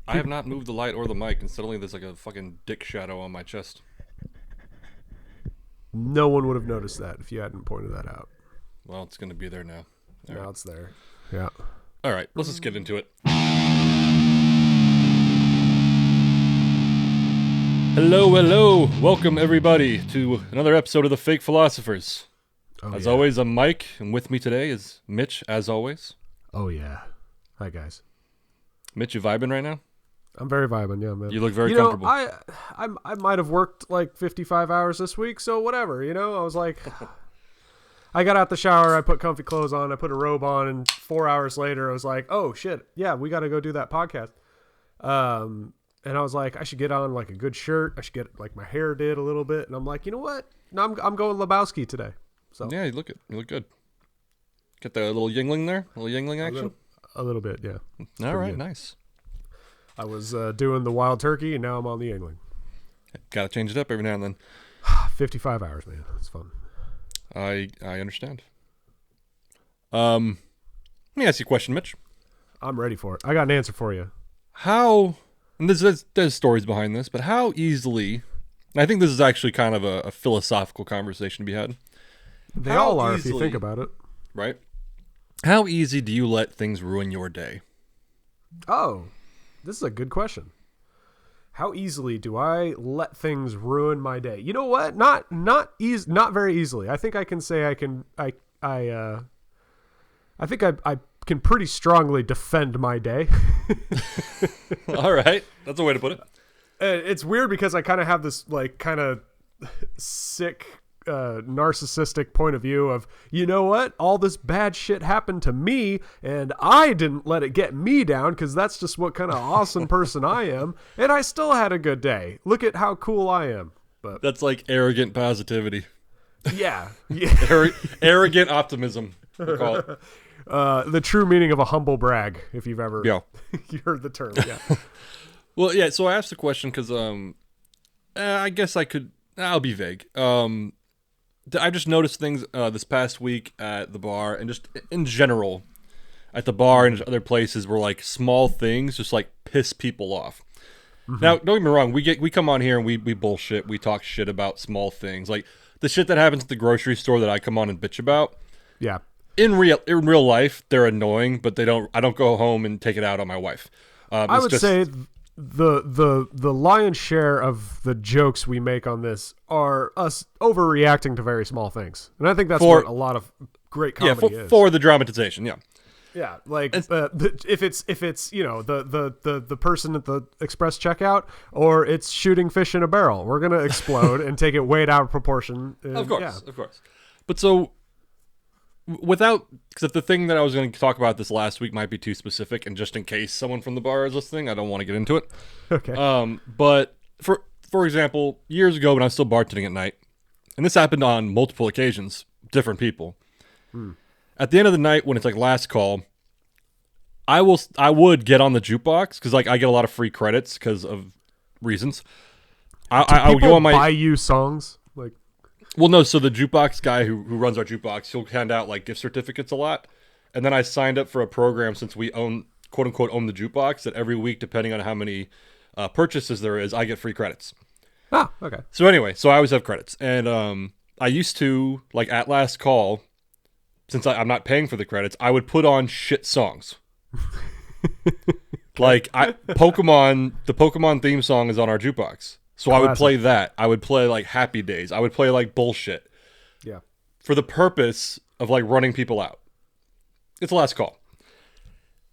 I have not moved the light or the mic, and suddenly there's like a fucking dick shadow on my chest. No one would have noticed that if you hadn't pointed that out. Well, it's going to be there now. Now it's there. Yeah. All right, let's just get into it. Hello, hello. Welcome, everybody, to another episode of the Fake Philosophers. As always, I'm Mike, and with me today is Mitch, as always. Oh, yeah. Hi, guys. Mitch, you vibing right now? I'm very vibing, yeah, man. You look very comfortable. I might have worked like 55 hours this week, so whatever, I was like... I got out the shower, I put comfy clothes on, I put a robe on, and 4 hours later, I was like, oh, shit, yeah, we got to go do that podcast. And I was like, I should get on like a good shirt. I should get like my hair did a little bit. And I'm like, you know what? No, I'm going Lebowski today. So yeah, you look good. Get the little yingling there, a little yingling action. A little bit, yeah. All right, nice. I was doing the wild turkey, and now I'm on the yingling. Got to change it up every now and then. 55 hours, man. It's fun. I understand. Let me ask you a question, Mitch. I'm ready for it. I got an answer for you. How, and there's stories behind this, but how easily, and I think this is actually kind of a philosophical conversation to be had. They all are if you think about it. Right? How easy do you let things ruin your day? Oh, this is a good question. How easily do I let things ruin my day? You know what? Not very easily. I think I can say I can can pretty strongly defend my day. All right. That's a way to put it. It's weird because I kind of have this like kind of sick narcissistic point of view of, you know what? All this bad shit happened to me and I didn't let it get me down because that's just what kind of awesome person I am. And I still had a good day. Look at how cool I am. But that's like arrogant positivity. Yeah. Arrogant optimism. We'll call it. The true meaning of a humble brag, if you've ever you heard the term. Yeah. Well, yeah. So I asked the question because I guess I'll be vague. I just noticed things this past week at the bar and just in general at the bar and other places where like small things just like piss people off. Mm-hmm. Now, don't get me wrong. We come on here and we bullshit. We talk shit about small things like the shit that happens at the grocery store that I come on and bitch about. Yeah. In real life, they're annoying, but I don't go home and take it out on my wife. I would say the lion's share of the jokes we make on this are us overreacting to very small things, and I think that's what a lot of great comedy is. For the dramatization, yeah. Yeah, like if it's the person at the express checkout, or it's shooting fish in a barrel, we're gonna explode and take it way out of proportion. Of course. But so. Because the thing that I was going to talk about this last week might be too specific, and just in case someone from the bar is listening, I don't want to get into it. Okay. But for example, years ago when I was still bartending at night, and this happened on multiple occasions, different people. At the end of the night, when it's like last call, I would get on the jukebox because like I get a lot of free credits because of reasons. I would go on my buy you songs like. Well, no, so the jukebox guy who runs our jukebox, he'll hand out like gift certificates a lot. And then I signed up for a program since we quote unquote own the jukebox, that every week, depending on how many purchases there is, I get free credits. Oh, okay. So anyway, so I always have credits. And I used to, like at last call, since I'm not paying for the credits, I would put on shit songs. Like the Pokemon theme song is on our jukebox. So I would play that. I would play like Happy Days. I would play like bullshit. Yeah. For the purpose of like running people out. It's the last call.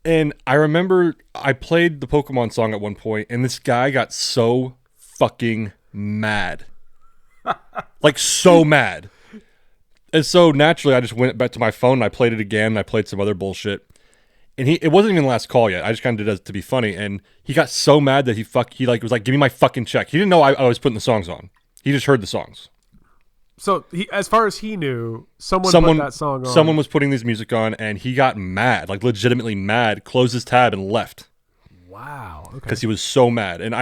And I remember I played the Pokemon song at one point, and this guy got so fucking mad. Like so mad. And so naturally I just went back to my phone and I played it again, and I played some other bullshit. And it wasn't even the last call yet. I just kind of did it to be funny. And he got so mad that he was like, give me my fucking check. He didn't know I was putting the songs on. He just heard the songs. So as far as he knew, someone put that song on. Someone was putting this music on, and he got mad, like legitimately mad, closed his tab and left. Wow. Okay. Because he was so mad. And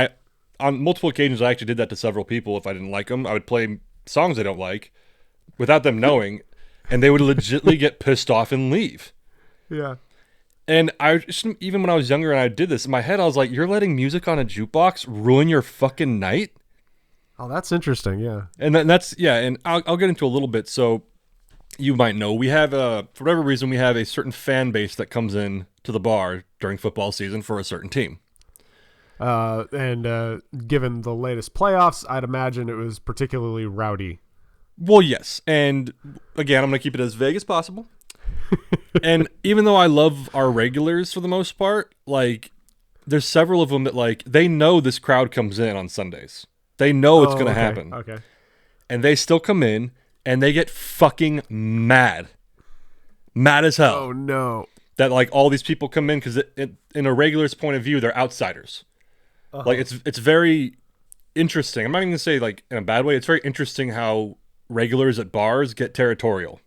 on multiple occasions, I actually did that to several people. If I didn't like them, I would play songs I don't like without them knowing, and they would legitimately get pissed off and leave. Yeah. And even when I was younger and I did this, in my head, I was like, you're letting music on a jukebox ruin your fucking night? Oh, that's interesting. Yeah. And that's, yeah, and I'll get into a little bit. So you might know, we have, for whatever reason, we have a certain fan base that comes in to the bar during football season for a certain team. And given the latest playoffs, I'd imagine it was particularly rowdy. Well, yes. And again, I'm going to keep it as vague as possible. And even though I love our regulars for the most part, like, there's several of them that, like, they know this crowd comes in on Sundays. They know it's going to happen. Okay. And they still come in and they get fucking mad. Mad as hell. Oh, no. That, like, all these people come in because in a regular's point of view, they're outsiders. Uh-huh. Like, it's very interesting. I'm not even going to say, like, in a bad way. It's very interesting how regulars at bars get territorial.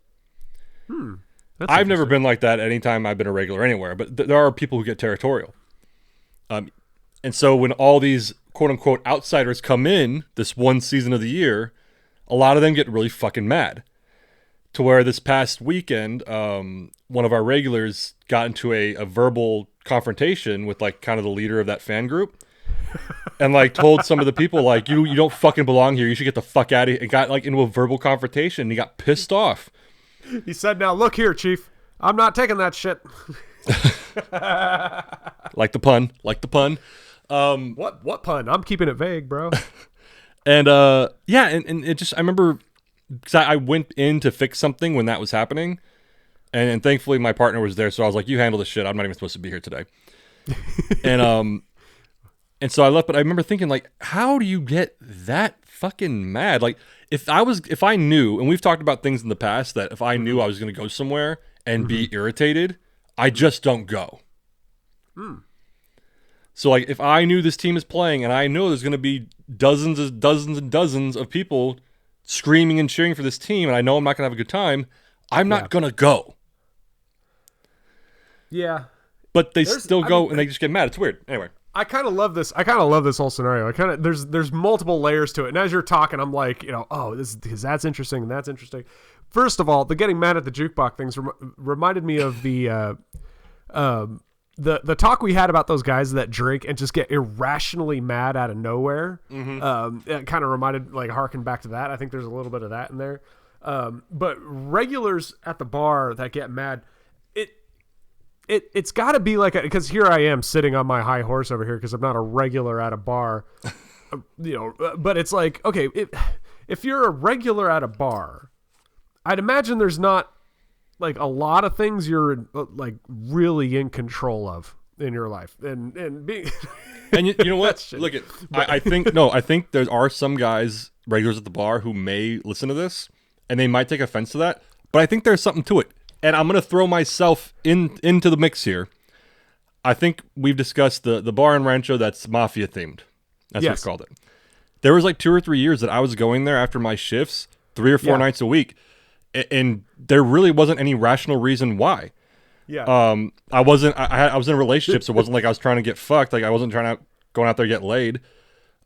I've never been like that anytime I've been a regular anywhere, but there are people who get territorial. And so when all these quote-unquote outsiders come in this one season of the year, a lot of them get really fucking mad. To where this past weekend, one of our regulars got into a verbal confrontation with, like, kind of the leader of that fan group. And, like, told some of the people, like, you don't fucking belong here. You should get the fuck out of here. And got, like, into a verbal confrontation. And he got pissed off. He said, now look here, Chief. I'm not taking that shit. Like the pun. What pun? I'm keeping it vague, bro. And, yeah, and it just, I remember, because I went in to fix something when that was happening. And thankfully my partner was there. So I was like, you handle this shit. I'm not even supposed to be here today. And so I left, but I remember thinking, like, how do you get that fucking mad? Like, if I knew, and we've talked about things in the past, that if I knew I was going to go somewhere and be irritated, I just don't go. So, like, if I knew this team is playing and I know there's going to be dozens and dozens of people screaming and cheering for this team, and I know I'm not going to have a good time, I'm not going to go. Yeah. But they still go and they just get mad. It's weird. Anyway. I kind of love this. I kind of love this whole scenario. There's multiple layers to it. And as you're talking, I'm like, that's interesting and that's interesting. First of all, the getting mad at the jukebox things reminded me of the talk we had about those guys that drink and just get irrationally mad out of nowhere. It kind of reminded, like, harken back to that. I think there's a little bit of that in there. But regulars at the bar that get mad, It's got to be like, because here I am sitting on my high horse over here because I'm not a regular at a bar, but it's like, okay, if you're a regular at a bar, I'd imagine there's not, like, a lot of things you're, like, really in control of in your life. And being and you know what? Look at, I think there are some guys, regulars at the bar, who may listen to this and they might take offense to that, but I think there's something to it. And I'm going to throw myself into the mix here. I think we've discussed the bar in Rancho that's mafia themed. That's what we called it. There was like 2 or 3 years that I was going there after my shifts, 3 or 4 nights a week. And there really wasn't any rational reason why. Yeah. I was in a relationship, so it wasn't like I was trying to get fucked. Like, I wasn't going out there to get laid.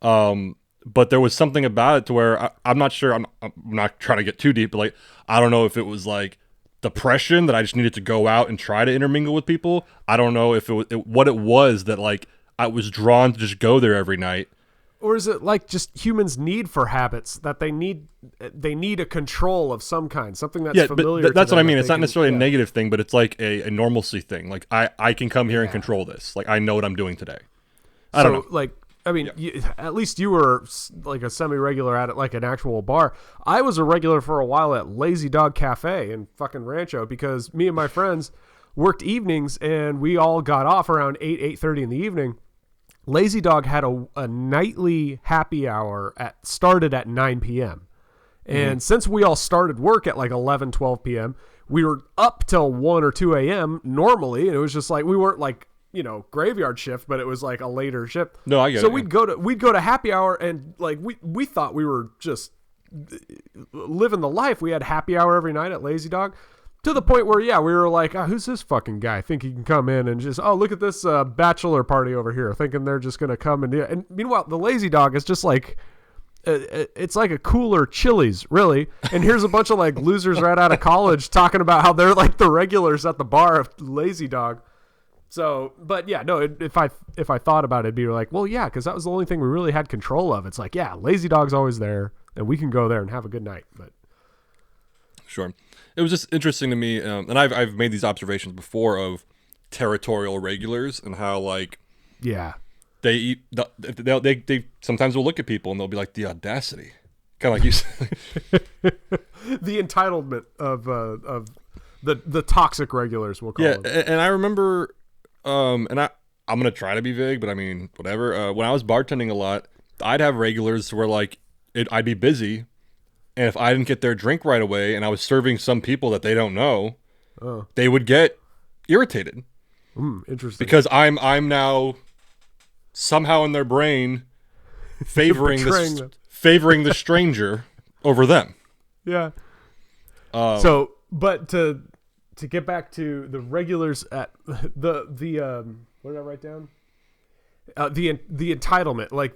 But there was something about it to where I'm not sure. I'm not trying to get too deep, but, like, I don't know if it was like depression that I just needed to go out and try to intermingle with people. I don't know if what it was that, like, I was drawn to just go there every night. Or is it like just humans' need for habits that they need a control of some kind, something that's familiar but that's to what I them mean. that It's they not can- necessarily a negative thing, but it's like a normalcy thing. Like, I can come here and control this. Like, I know what I'm doing today. I don't know. Like, I mean, at least you were like a semi-regular at it, like an actual bar. I was a regular for a while at Lazy Dog Cafe in fucking Rancho because me and my friends worked evenings and we all got off around 8:30 in the evening. Lazy Dog had a nightly happy hour started at 9 p.m. And since we all started work at like 11, 12 p.m., we were up till 1 or 2 a.m. normally. And it was just like, we weren't like, graveyard shift, but it was like a later shift. No, I get it. So we'd go to happy hour and like, we thought we were just living the life. We had happy hour every night at Lazy Dog. To the point where, we were like, who's this fucking guy? Think he can come in and just, look at this bachelor party over here, thinking they're just going to come and do it. And meanwhile, the Lazy Dog is just like, it's like a cooler Chili's, really. And here's a bunch of like losers right out of college talking about how they're like the regulars at the bar of Lazy Dog. So, but yeah, no. If I thought about it, it'd be like, well, yeah, because that was the only thing we really had control of. It's like, yeah, Lazy Dog's always there, and we can go there and have a good night. But Sure, it was just interesting to me, and I've made these observations before of territorial regulars and how like yeah, they sometimes will look at people and they'll be like the audacity, kind of like you said. the entitlement of the toxic regulars, we'll call them. And I remember, I'm gonna try to be vague, but I mean whatever. When I was bartending a lot, I'd have regulars where like I'd be busy, and if I didn't get their drink right away, and I was serving some people that they don't know, they would get irritated. Interesting. Because I'm now somehow in their brain favoring the stranger over them. Yeah. So, but to get back to the regulars at the what did I write down? The entitlement, like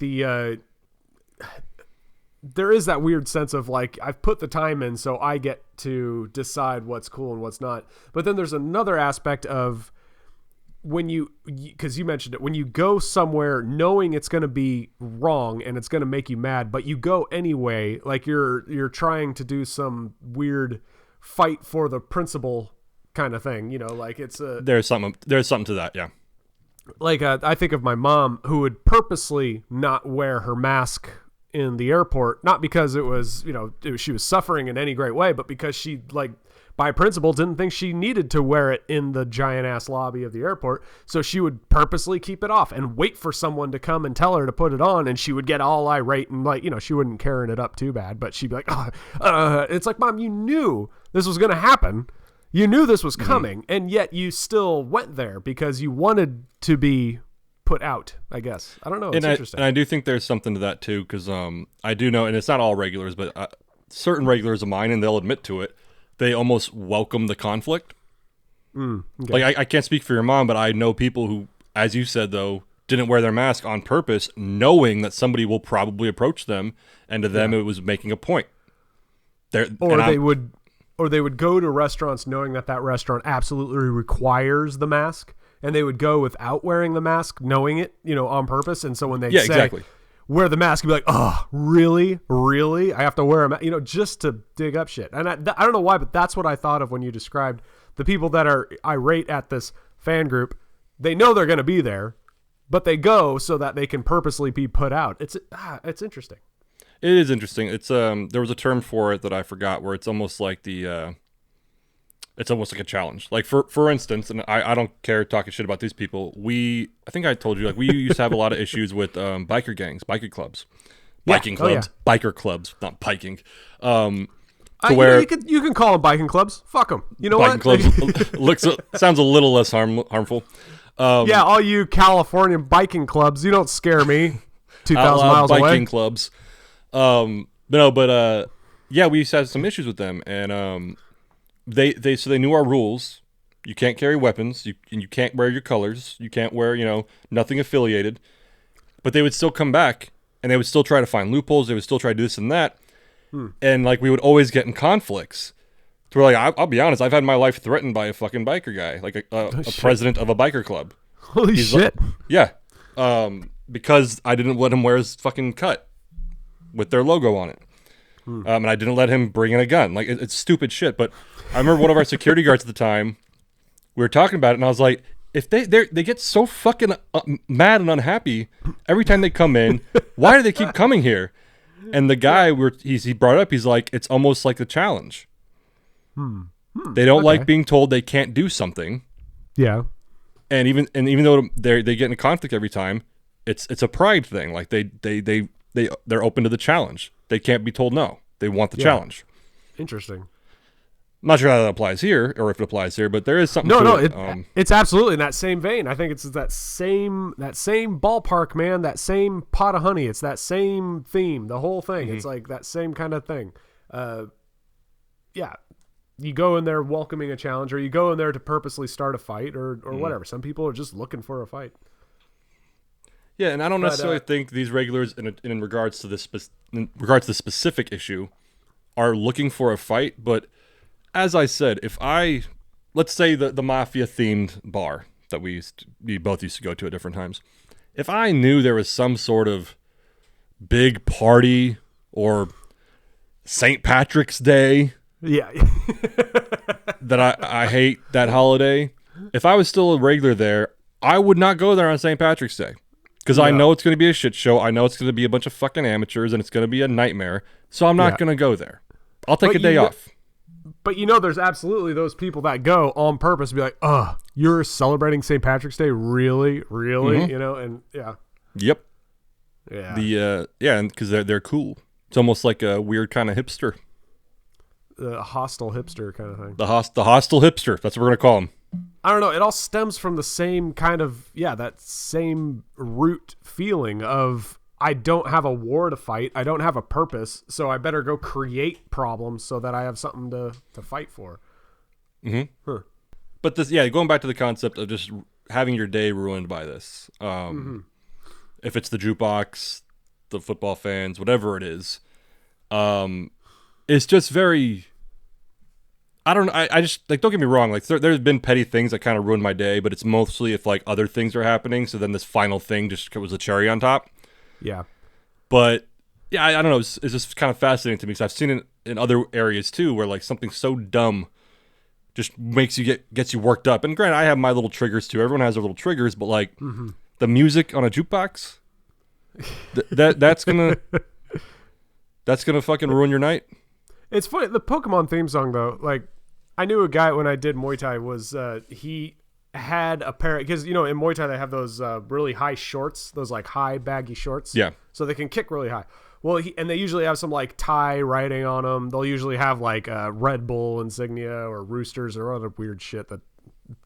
there is that weird sense of like, I've put the time in, so I get to decide what's cool and what's not. But then there's another aspect of when because you mentioned it, when you go somewhere knowing it's going to be wrong and it's going to make you mad, but you go anyway, like you're trying to do some weird fight for the principle kind of thing, like it's there's something to that. Yeah. Like, I think of my mom who would purposely not wear her mask in the airport, not because it was, she was suffering in any great way, but because she, like, by principle, didn't think she needed to wear it in the giant ass lobby of the airport. So she would purposely keep it off and wait for someone to come and tell her to put it on. And she would get all irate and, like, she wouldn't carrying it up too bad, but she'd be like, it's like, Mom, you knew this was going to happen. You knew this was coming, and yet you still went there because you wanted to be put out, I guess. I don't know. It's interesting. And I do think there's something to that, too, because I do know, and it's not all regulars, but certain regulars of mine, and they'll admit to it, they almost welcome the conflict. Okay. Like, I can't speak for your mom, but I know people who, as you said, though, didn't wear their mask on purpose, knowing that somebody will probably approach them, and to them it was making a point. Or they would go to restaurants knowing that restaurant absolutely requires the mask, and they would go without wearing the mask, knowing it, on purpose. And so when they say, exactly, wear the mask, you'd be like, oh, really? Really? I have to wear a mask, just to dig up shit. And I don't know why, but that's what I thought of when you described the people that are irate at this fan group. They know they're going to be there, but they go so that they can purposely be put out. It's interesting. It is interesting. It's there was a term for it that I forgot, where it's almost like it's almost like a challenge. Like for instance, and I don't care talking shit about these people. I think I told you, like, we used to have a lot of issues with biker gangs, biker clubs, biker clubs, not biking. Where you can call them biking clubs. Fuck them. You know biking what? Clubs sounds a little less harmful. All you California biking clubs, you don't scare me. 2,000 miles away. Biking clubs. We used to have some issues with them, and they knew our rules. You can't carry weapons, you can't wear your colors, you can't wear, nothing affiliated. But they would still come back, and they would still try to find loopholes. They would still try to do this and that, and like we would always get in conflicts. So we're like, I'll be honest, I've had my life threatened by a fucking biker guy, like a president of a biker club. Holy shit! Because I didn't let him wear his fucking cut with their logo on it. And I didn't let him bring in a gun. Like, it's stupid shit. But I remember one of our security guards at the time, we were talking about it, and I was like, if they get so fucking mad and unhappy every time they come in, why do they keep coming here? And the guy he brought up, he's like, it's almost like a challenge. They don't like being told they can't do something. Yeah. And even though they get in a conflict every time, it's a pride thing. Like they're open to the challenge. They can't be told no. They want the challenge. Interesting. I'm not sure how that applies here, or if it applies here, but there is something. It's absolutely in that same vein. I think it's that same ballpark, man. That same pot of honey. It's that same theme. The whole thing. It's like that same kind of thing. You go in there welcoming a challenge, or you go in there to purposely start a fight, or whatever. Some people are just looking for a fight. Yeah, and I don't necessarily think these regulars, in regards to the specific issue, are looking for a fight. But as I said, let's say the mafia themed bar that we both used to go to at different times. If I knew there was some sort of big party or St. Patrick's Day, Yeah. that I hate that holiday, if I was still a regular there, I would not go there on St. Patrick's Day. Because I know it's going to be a shit show. I know it's going to be a bunch of fucking amateurs and it's going to be a nightmare. So I'm not going to go there. I'll take a day off. But there's absolutely those people that go on purpose to be like, you're celebrating St. Patrick's Day? Really? Really? Mm-hmm. And yeah. Yep. Yeah. And because they're cool. It's almost like a weird kind of hipster. The hostile hipster kind of thing. The hostile hipster. That's what we're going to call him. I don't know. It all stems from the same kind of, that same root feeling of, I don't have a war to fight. I don't have a purpose. So I better go create problems so that I have something to fight for. Mm-hmm. Huh. But going back to the concept of just having your day ruined by this. If it's the jukebox, the football fans, whatever it is, it's just very... I don't know. I just, like, don't get me wrong. Like, there's been petty things that kind of ruined my day, but it's mostly if, like, other things are happening. So then this final thing just was a cherry on top. Yeah. But, yeah, I don't know. It's just kind of fascinating to me because I've seen it in other areas, too, where, like, something so dumb just makes you gets you worked up. And granted, I have my little triggers, too. Everyone has their little triggers, but, like, the music on a jukebox, that's gonna fucking ruin your night. It's funny. The Pokemon theme song, though, like, I knew a guy when I did Muay Thai was he had a pair, because in Muay Thai they have those really high shorts, those like high baggy shorts, so they can kick really high. Well, and they usually have some like Thai writing on them. They'll usually have like Red Bull insignia or Roosters or other weird shit that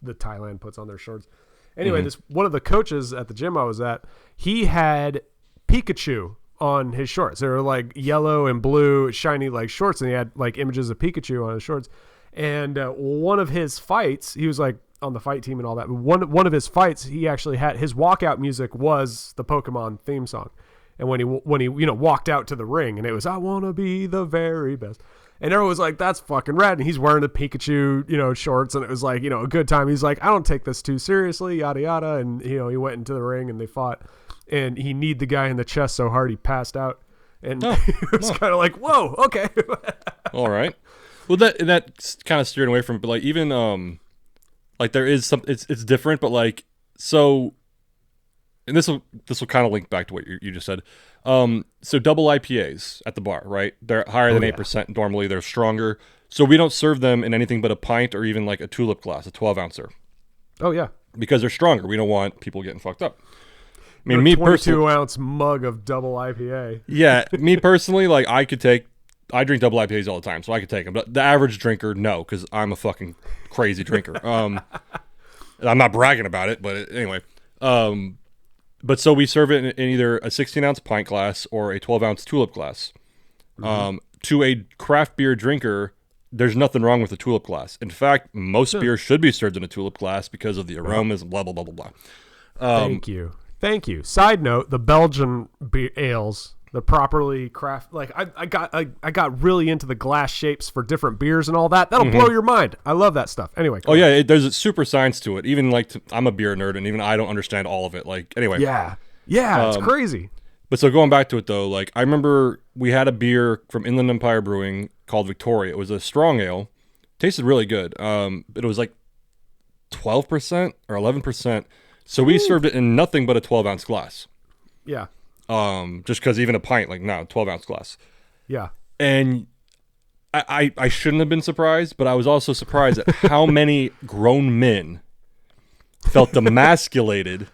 the Thailand puts on their shorts. Anyway, this one of the coaches at the gym I was at, he had Pikachu on his shorts. They were like yellow and blue, shiny like shorts, and he had like images of Pikachu on his shorts. And one of his fights, he was like on the fight team and all that. But one of his fights, he actually had his walkout music was the Pokemon theme song. And when he walked out to the ring, and it was "I want to be the very best," and everyone was like, "That's fucking rad." And he's wearing the Pikachu shorts, and it was like a good time. He's like, "I don't take this too seriously," yada yada. And he went into the ring and they fought, and he kneed the guy in the chest so hard he passed out. And it was kind of like, whoa, okay. All right. Well, that's kind of steering away from it, but like even like there is some, it's different, but like so, and this will kind of link back to what you just said. So double IPAs at the bar, right? They're higher than 8% normally. They're stronger, so we don't serve them in anything but a pint or even like a tulip glass, a 12-ouncer. Oh yeah, because they're stronger. We don't want people getting fucked up. I mean, me personally, 22-ounce mug of double IPA. Yeah, me personally, like I drink double IPAs all the time, so I could take them. But the average drinker, no, because I'm a fucking crazy drinker. I'm not bragging about it, but anyway. But so we serve it in either a 16-ounce pint glass or a 12-ounce tulip glass. To a craft beer drinker, there's nothing wrong with a tulip glass. In fact, most beer should be served in a tulip glass because of the aromas and blah, blah, blah, blah, blah. Thank you. Side note, the Belgian ales, the properly craft, like I got really into the glass shapes for different beers and all that. That'll blow your mind. I love that stuff. Anyway. There's a super science to it. Even like I'm a beer nerd, and even I don't understand all of it. Like anyway. Yeah, it's crazy. It so going back to it though, like I remember we had a beer from Inland Empire Brewing called Victoria. It was a strong ale, tasted really good. It was like 12% or 11%. So we served it in nothing but a 12-ounce glass. Yeah. Just because even a pint, 12-ounce glass. Yeah. And I shouldn't have been surprised, but I was also surprised at how many grown men felt emasculated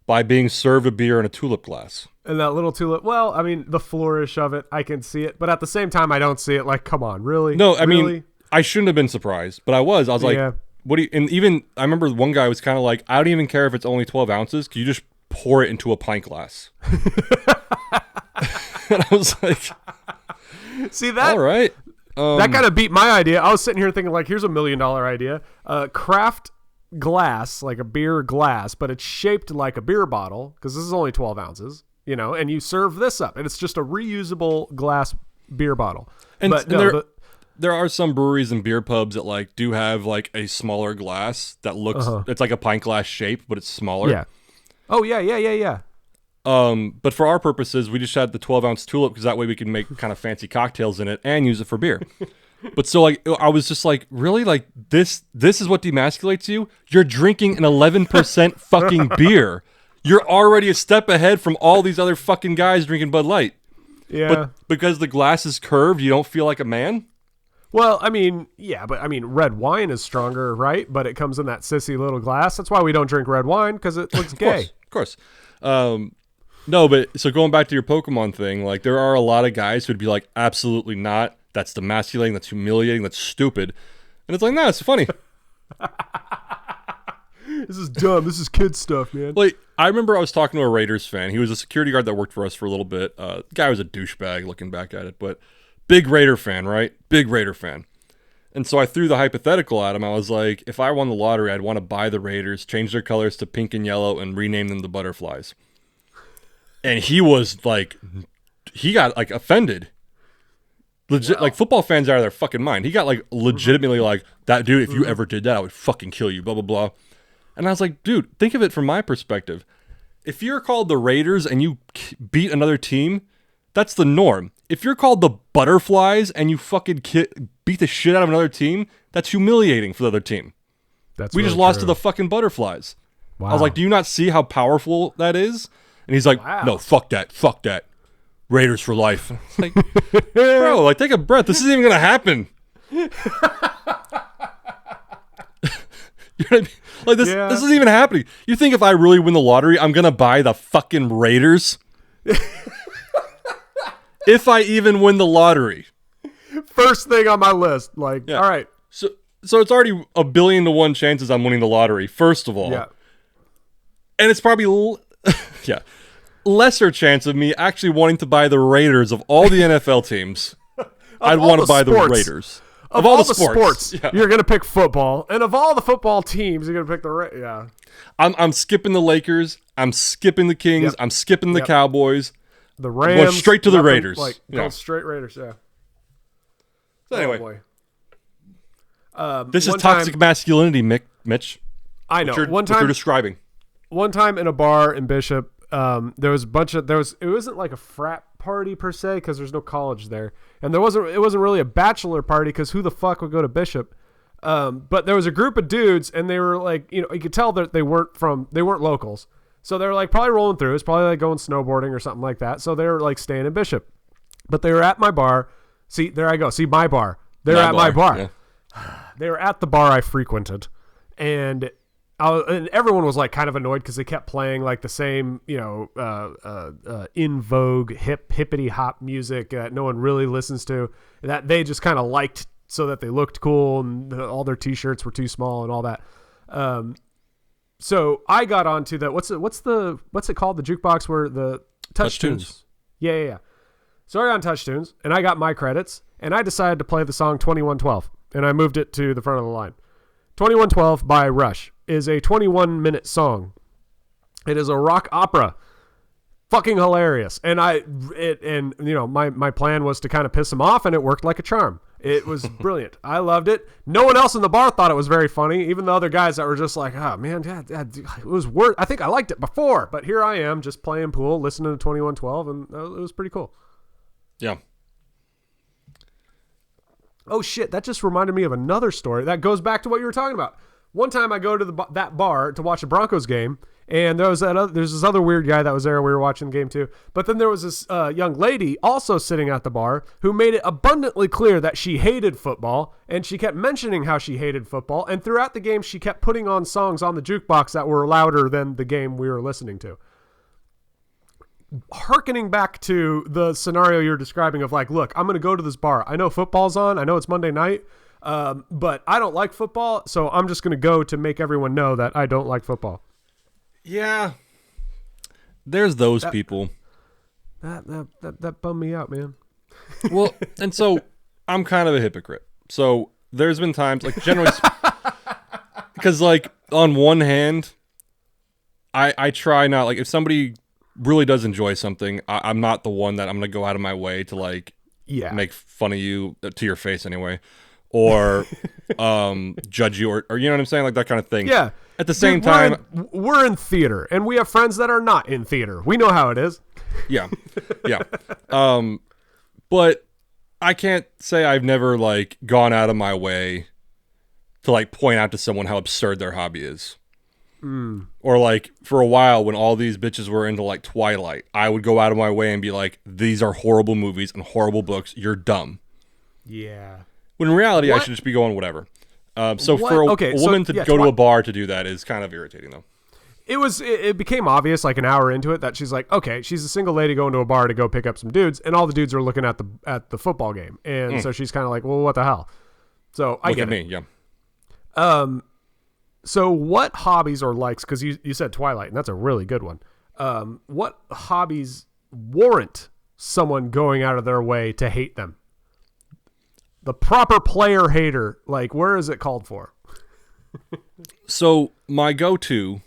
by being served a beer in a tulip glass. And that little tulip, well, I mean, the flourish of it, I can see it. But at the same time, I don't see it. Like, come on, really? No, I mean, I shouldn't have been surprised, but I was. I was like... What do you, and even I remember one guy was kind of like, I don't even care if it's only 12 ounces. Can you just pour it into a pint glass? And I was like, see that? All right. That kind of beat my idea. I was sitting here thinking like, here's $1 million idea. Craft glass, like a beer glass, but it's shaped like a beer bottle because this is only 12 ounces, and you serve this up and it's just a reusable glass beer bottle. And there are some breweries and beer pubs that like do have like a smaller glass that looks it's like a pint glass shape, but it's smaller. Yeah. Oh yeah. But for our purposes, we just had the 12-ounce tulip because that way we can make kind of fancy cocktails in it and use it for beer. But so like I was just like, really, like this is what demasculates you? You're drinking an 11% fucking beer. You're already a step ahead from all these other fucking guys drinking Bud Light. Yeah. But because the glass is curved, you don't feel like a man? Well, I mean, yeah, but I mean, red wine is stronger, right? But it comes in that sissy little glass. That's why we don't drink red wine, because it looks gay. Of course. No, but so going back to your Pokemon thing, like there are a lot of guys who'd be like, absolutely not. That's demasculating. That's humiliating. That's stupid. And it's like, nah, it's funny. This is dumb. This is kid stuff, man. Like, I remember I was talking to a Raiders fan. He was a security guard that worked for us for a little bit. The guy was a douchebag looking back at it, but big Raider fan, right? Big Raider fan. And so I threw the hypothetical at him. I was like, if I won the lottery, I'd want to buy the Raiders, change their colors to pink and yellow, and rename them the Butterflies. And he was like, he got like offended. Legit, like football fans out of their fucking mind. He got like legitimately like, that dude, if you ever did that, I would fucking kill you, blah, blah, blah. And I was like, dude, think of it from my perspective. If you're called the Raiders and you beat another team, that's the norm. If you're called the Butterflies and you fucking beat the shit out of another team, that's humiliating for the other team. We just lost to the fucking Butterflies. Wow. I was like, do you not see how powerful that is? And he's like, no, fuck that. Raiders for life. It's like, bro, like take a breath. This isn't even gonna happen. You know what I mean? Like this isn't even happening. You think if I really win the lottery, I'm gonna buy the fucking Raiders? If I even win the lottery, first thing on my list. Like, all right. So it's already 1,000,000,000 to 1 chances I'm winning the lottery. First of all, and it's probably lesser chance of me actually wanting to buy the Raiders of all the NFL teams. I'd want to buy the Raiders. Of all the sports, you're going to pick football. And of all the football teams, you're going to pick the Raiders. Yeah. I'm skipping the Lakers. I'm skipping the Kings. Yep. I'm skipping the Cowboys. The Rams. Going straight to the Raiders. Going straight Raiders, yeah. So anyway. Oh, this is toxic masculinity, Mitch. I know. What you're describing. One time in a bar in Bishop, there was a bunch of it wasn't like a frat party per se because there's no college there, and it wasn't really a bachelor party because who the fuck would go to Bishop? But there was a group of dudes, and they were like, you could tell that they weren't locals, so they were like probably rolling through. It's probably like going snowboarding or something like that. So they were like staying in Bishop, but they were at my bar. See, there I go. See my bar. They're at my bar. Yeah. They were at the bar I frequented, and everyone was like kind of annoyed because they kept playing like the same, in vogue hippity hop music that no one really listens to, and that they just kind of liked so that they looked cool, and all their t-shirts were too small and all that. So I got onto the what's it called, the jukebox where the Touch Tunes. Yeah. So I got on Touch Tunes, and I got my credits, and I decided to play the song 2112, and I moved it to the front of the line. 2112 by Rush is a 21-minute song. It is a rock opera. Fucking hilarious. And my plan was to kind of piss him off, and it worked like a charm. It was brilliant. I loved it. No one else in the bar thought it was very funny, even the other guys that were just like, oh man, it was worth. I think I liked it before, but here I am just playing pool, listening to 2112, and it was pretty cool. Yeah. Oh shit, that just reminded me of another story that goes back to what you were talking about. One time I go to that bar to watch a Broncos game, and there's this other weird guy that was there. We were watching the game too. But then there was this young lady also sitting at the bar who made it abundantly clear that she hated football, and she kept mentioning how she hated football. And throughout the game, she kept putting on songs on the jukebox that were louder than the game we were listening to. Harkening back to the scenario you're describing of like, look, I'm going to go to this bar. I know football's on. I know it's Monday night. But I don't like football, so I'm just going to go to make everyone know that I don't like football. Yeah. There's those people. That bummed me out, man. Well, and so I'm kind of a hypocrite. So there's been times, like generally, because like on one hand, I try not, like if somebody really does enjoy something, I'm not the one that I'm going to go out of my way to like make fun of you to your face anyway, or judge you, or you know what I'm saying, like that kind of thing. Yeah. At the same time, we're in theater, and we have friends that are not in theater. We know how it is. Yeah, yeah. But I can't say I've never like gone out of my way to like point out to someone how absurd their hobby is. Or like for a while when all these bitches were into like Twilight, I would go out of my way and be like, these are horrible movies and horrible books. You're dumb. Yeah. When in reality, I should just be going whatever. So for a woman to go to a bar to do that is kind of irritating, though. It became obvious like an hour into it that she's like, okay, she's a single lady going to a bar to go pick up some dudes, and all the dudes are looking at the football game, and so she's kind of like, well, what the hell? So I get it. Yeah. So what hobbies or likes? Because you said Twilight, and that's a really good one. What hobbies warrant someone going out of their way to hate them? The proper player hater, like, where is it called for? So my go-to,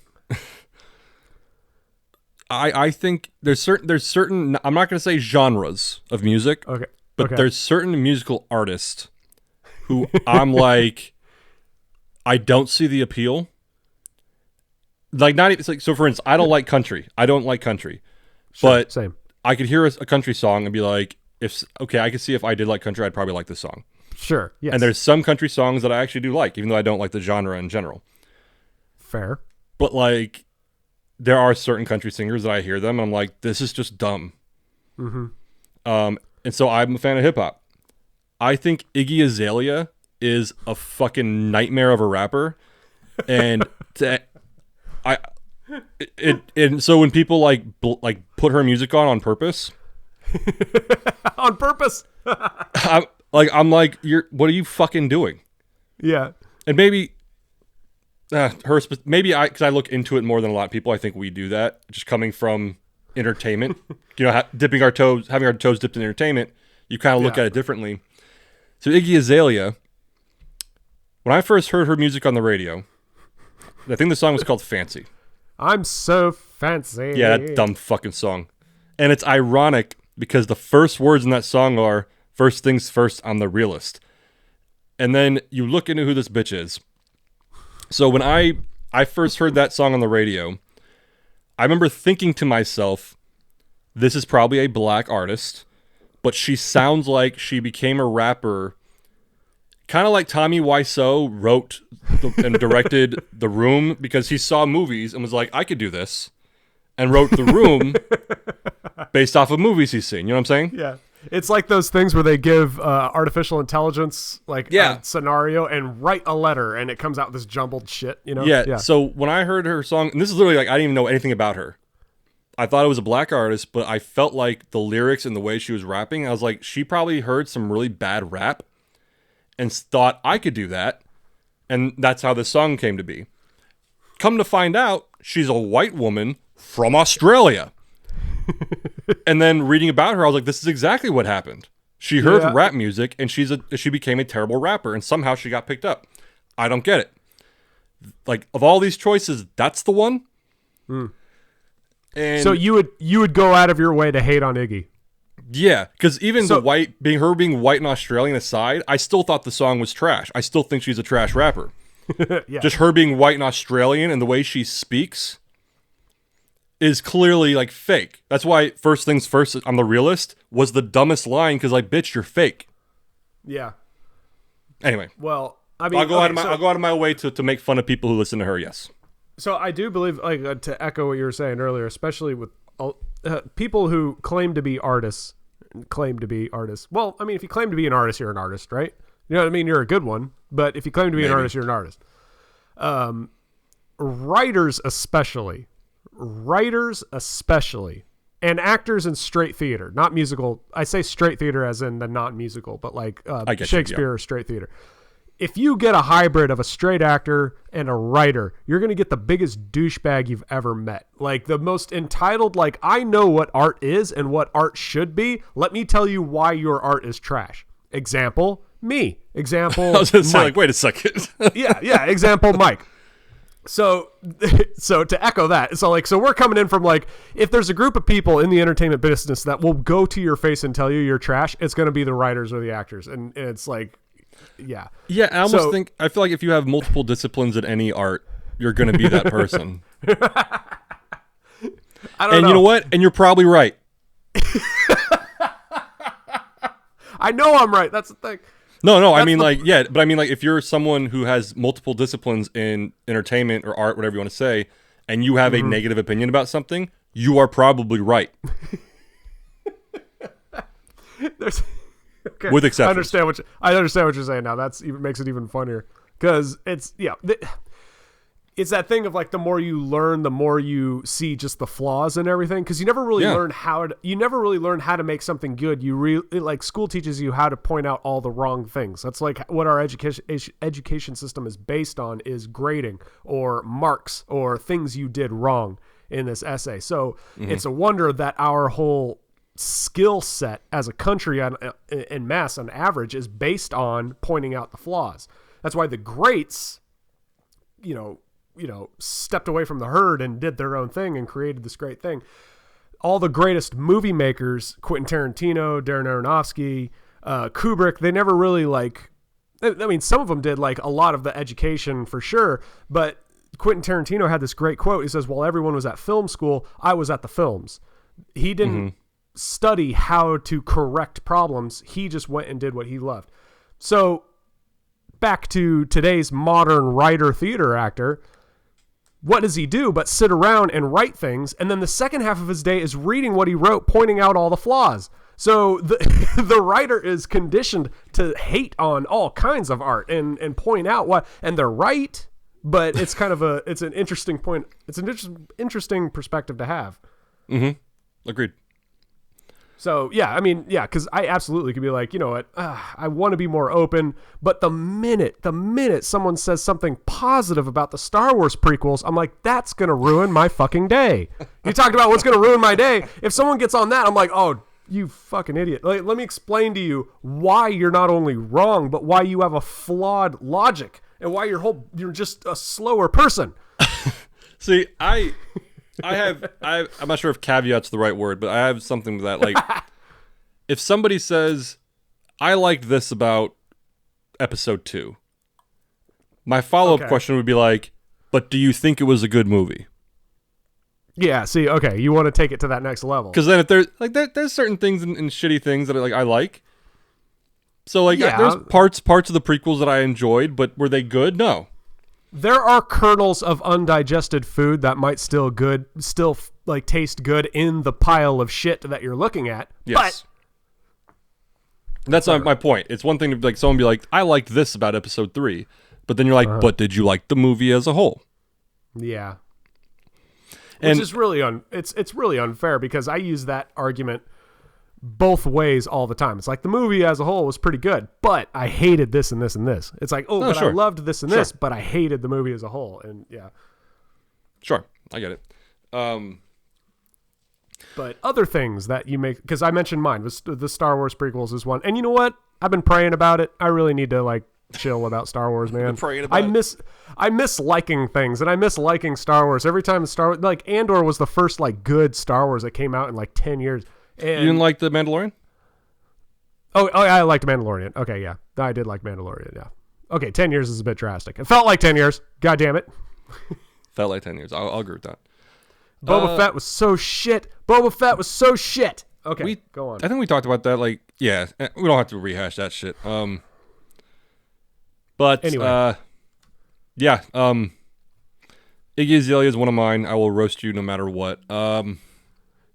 I think there's certain. I'm not going to say genres of music, but there's certain musical artists who I'm like, I don't see the appeal. Like not even, it's like, so for instance, I don't like country. But same. I could hear a country song and be like, I could see if I did like country, I'd probably like this song. Sure. Yes. And there's some country songs that I actually do like, even though I don't like the genre in general. Fair. But like, there are certain country singers that I hear them and I'm like, this is just dumb. Mm-hmm. And so I'm a fan of hip hop. I think Iggy Azalea is a fucking nightmare of a rapper, and and so when people like put her music on purpose, on purpose, I'm like, what are you fucking doing? Yeah. And maybe because I look into it more than a lot of people. I think we do that, just coming from entertainment. Having our toes dipped in entertainment, you kind of look at it differently. So Iggy Azalea, when I first heard her music on the radio, I think the song was called Fancy. I'm so fancy. Yeah, that dumb fucking song. And it's ironic because the first words in that song are, first things first, I'm the realist. And then you look into who this bitch is. So when I first heard that song on the radio, I remember thinking to myself, this is probably a black artist, but she sounds like she became a rapper, kind of like Tommy Wiseau wrote and directed The Room because he saw movies and was like, I could do this, and wrote The Room based off of movies he's seen. You know what I'm saying? Yeah. It's like those things where they give artificial intelligence a scenario and write a letter and it comes out this jumbled shit, you know? Yeah. So when I heard her song, and this is literally like, I didn't even know anything about her. I thought it was a black artist, but I felt like the lyrics and the way she was rapping, I was like, she probably heard some really bad rap and thought I could do that. And that's how this song came to be. Come to find out, she's a white woman from Australia. And then reading about her, I was like, this is exactly what happened. She heard rap music and she became a terrible rapper, and somehow she got picked up. I don't get it. Like, of all these choices, that's the one. And so you would go out of your way to hate on Iggy. Yeah, because even being white and Australian aside, I still thought the song was trash. I still think she's a trash rapper. Yeah. Just her being white and Australian and the way she speaks is clearly like fake. That's why first things first, I'm the realist was the dumbest line, because like, bitch, you're fake. Yeah. Anyway. Well, I mean, I'll go out of my way to make fun of people who listen to her. Yes. So I do believe, like, to echo what you were saying earlier, especially with people who claim to be artists. Well, I mean, if you claim to be an artist, you're an artist, right? You know what I mean? You're a good one. But if you claim to be an artist, you're an artist. Writers especially, and actors in straight theater, not musical. I say straight theater as in the non-musical, but like Shakespeare or straight theater. If you get a hybrid of a straight actor and a writer, you're going to get the biggest douchebag you've ever met. Like the most entitled, like, I know what art is and what art should be. Let me tell you why your art is trash. Example, me. Example, I was going to say, like, wait a second. yeah. Example, Mike. So to echo that, so we're coming in from like, if there's a group of people in the entertainment business that will go to your face and tell you you're trash, it's going to be the writers or the actors. And it's like, yeah. Yeah, I feel like if you have multiple disciplines in any art, you're going to be that person. I don't know. You know what? And you're probably right. I know I'm right. That's the thing. No, I mean, like, yeah, but I mean, like, if you're someone who has multiple disciplines in entertainment or art, whatever you want to say, and you have a negative opinion about something, you are probably right. Okay. With exceptions. I understand what you're saying now. That's even makes it even funnier because it's it's that thing of like, the more you learn, the more you see just the flaws and everything. Cause you never really learn how to make something good. Like, school teaches you how to point out all the wrong things. That's like what our education system is based on, is grading or marks or things you did wrong in this essay. So it's a wonder that our whole skill set as a country en masse on average is based on pointing out the flaws. That's why the greats, stepped away from the herd and did their own thing and created this great thing. All the greatest movie makers, Quentin Tarantino, Darren Aronofsky, Kubrick, they never really some of them did like a lot of the education for sure, but Quentin Tarantino had this great quote. He says, while everyone was at film school, I was at the films. He didn't study how to correct problems. He just went and did what he loved. So back to today's modern writer, theater actor, what does he do but sit around and write things? And then the second half of his day is reading what he wrote, pointing out all the flaws. So the writer is conditioned to hate on all kinds of art and point out what, and they're right, but it's kind of it's an interesting point. It's an interesting perspective to have. Agreed. So, yeah, I mean, yeah, because I absolutely could be like, you know what, I want to be more open, but the minute someone says something positive about the Star Wars prequels, I'm like, that's going to ruin my fucking day. You talked about what's going to ruin my day. If someone gets on that, I'm like, oh, you fucking idiot. Like, let me explain to you why you're not only wrong, but why you have a flawed logic and why you're just a slower person. See, I'm not sure if caveat's the right word, but I have something to that. Like, if somebody says, I liked this about episode 2, my follow-up question would be like, but do you think it was a good movie? Yeah, see, okay, you want to take it to that next level. Because then if there's, like, there's certain things and shitty things that I like. So, like, there's parts of the prequels that I enjoyed, but were they good? No. There are kernels of undigested food that might still taste good in the pile of shit that you're looking at. Yes. But that's not my point. It's one thing to like someone be like, I liked this about episode 3, but then you're like, but did you like the movie as a whole? Yeah. Which is really it's really unfair because I use that argument both ways all the time. It's like the movie as a whole was pretty good, but I hated this and this and this. It's like, but I loved this and this, but I hated the movie as a whole. And yeah. Sure. I get it. But other things that you make, because I mentioned mine, was the Star Wars prequels is one. And you know what? I've been praying about it. I really need to like chill about Star Wars, man. I miss liking things, and I miss liking Star Wars. Every time Star Wars, like Andor was the first like good Star Wars that came out in like 10 years. And you didn't like The Mandalorian? Oh, I liked Mandalorian. Okay, yeah. I did like Mandalorian, yeah. Okay, 10 years is a bit drastic. It felt like 10 years. God damn it. Felt like 10 years. I'll agree with that. Boba Fett was so shit. Okay, go on. I think we talked about that. Like, yeah, we don't have to rehash that shit. But anyway. Yeah. Iggy Azalea is one of mine. I will roast you no matter what.